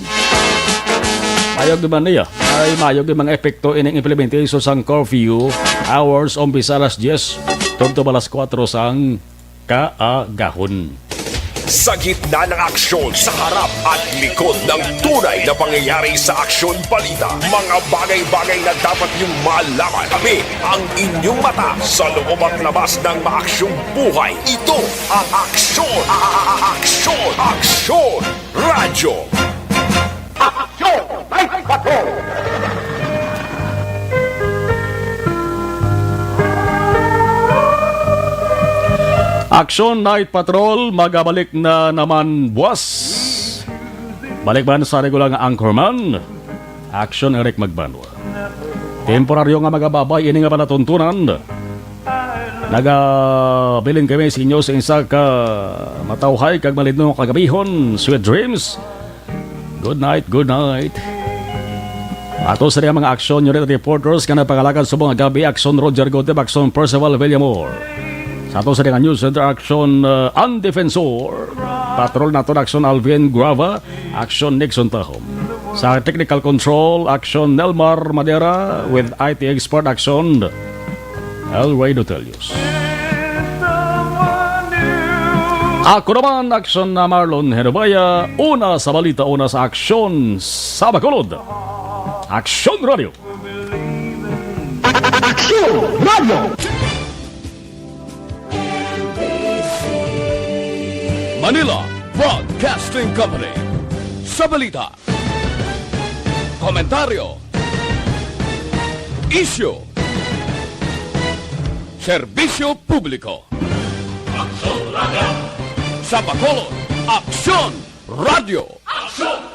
Mayog naman niya. Ay mayog yung mga epekto ining implementation sang curfew hours umpisa alas 10. Tugto balas 4 sang kaagahon. Sa gitna ng aksyon, sa harap at likod ng tunay na pangyayari sa Aksyon Balita, mga bagay-bagay na dapat niyong malaman. Kami ang inyong mata sa loob at labas ng maaksyong buhay. Ito ang Aksyon! Aksyon! Aksyon! Radyo! Aksyon! Night Patrol! Aksyon Night Patrol, magabalik na naman buwas. Balik man sa regulang anchorman, Aksyon Eric Magbanwa. Temporaryo nga magababay, ini nga palatuntunan. Nagabilin kami sa inyo sa isa ka matawhay kag malidno kagabihon. Sweet dreams. Good night, good night. Ato sa mga aksyon unit reporters ka na pangalakan sa mga gabi, Aksyon Roger Goteb, Aksyon Percival Villamor. Sa ato sa News Center Action Undefensor, Patrol nato Action Alvin Guava, Action Nixon Tahom. Sa Technical Control, Action Nelmar Madera with IT Expert Action El Rey Dotelius. Ako naman, Action na Marlon Herubaya, una sa balita, una sa Aksyon sa Bacolod. Aksyon Radio! Aksyon Radio! Manila Broadcasting Company. Sa balita, komentaryo, issue, serbisyo publiko. Aksyon Radio! Sa Bacolod, Aksyon Radio! Aksyon!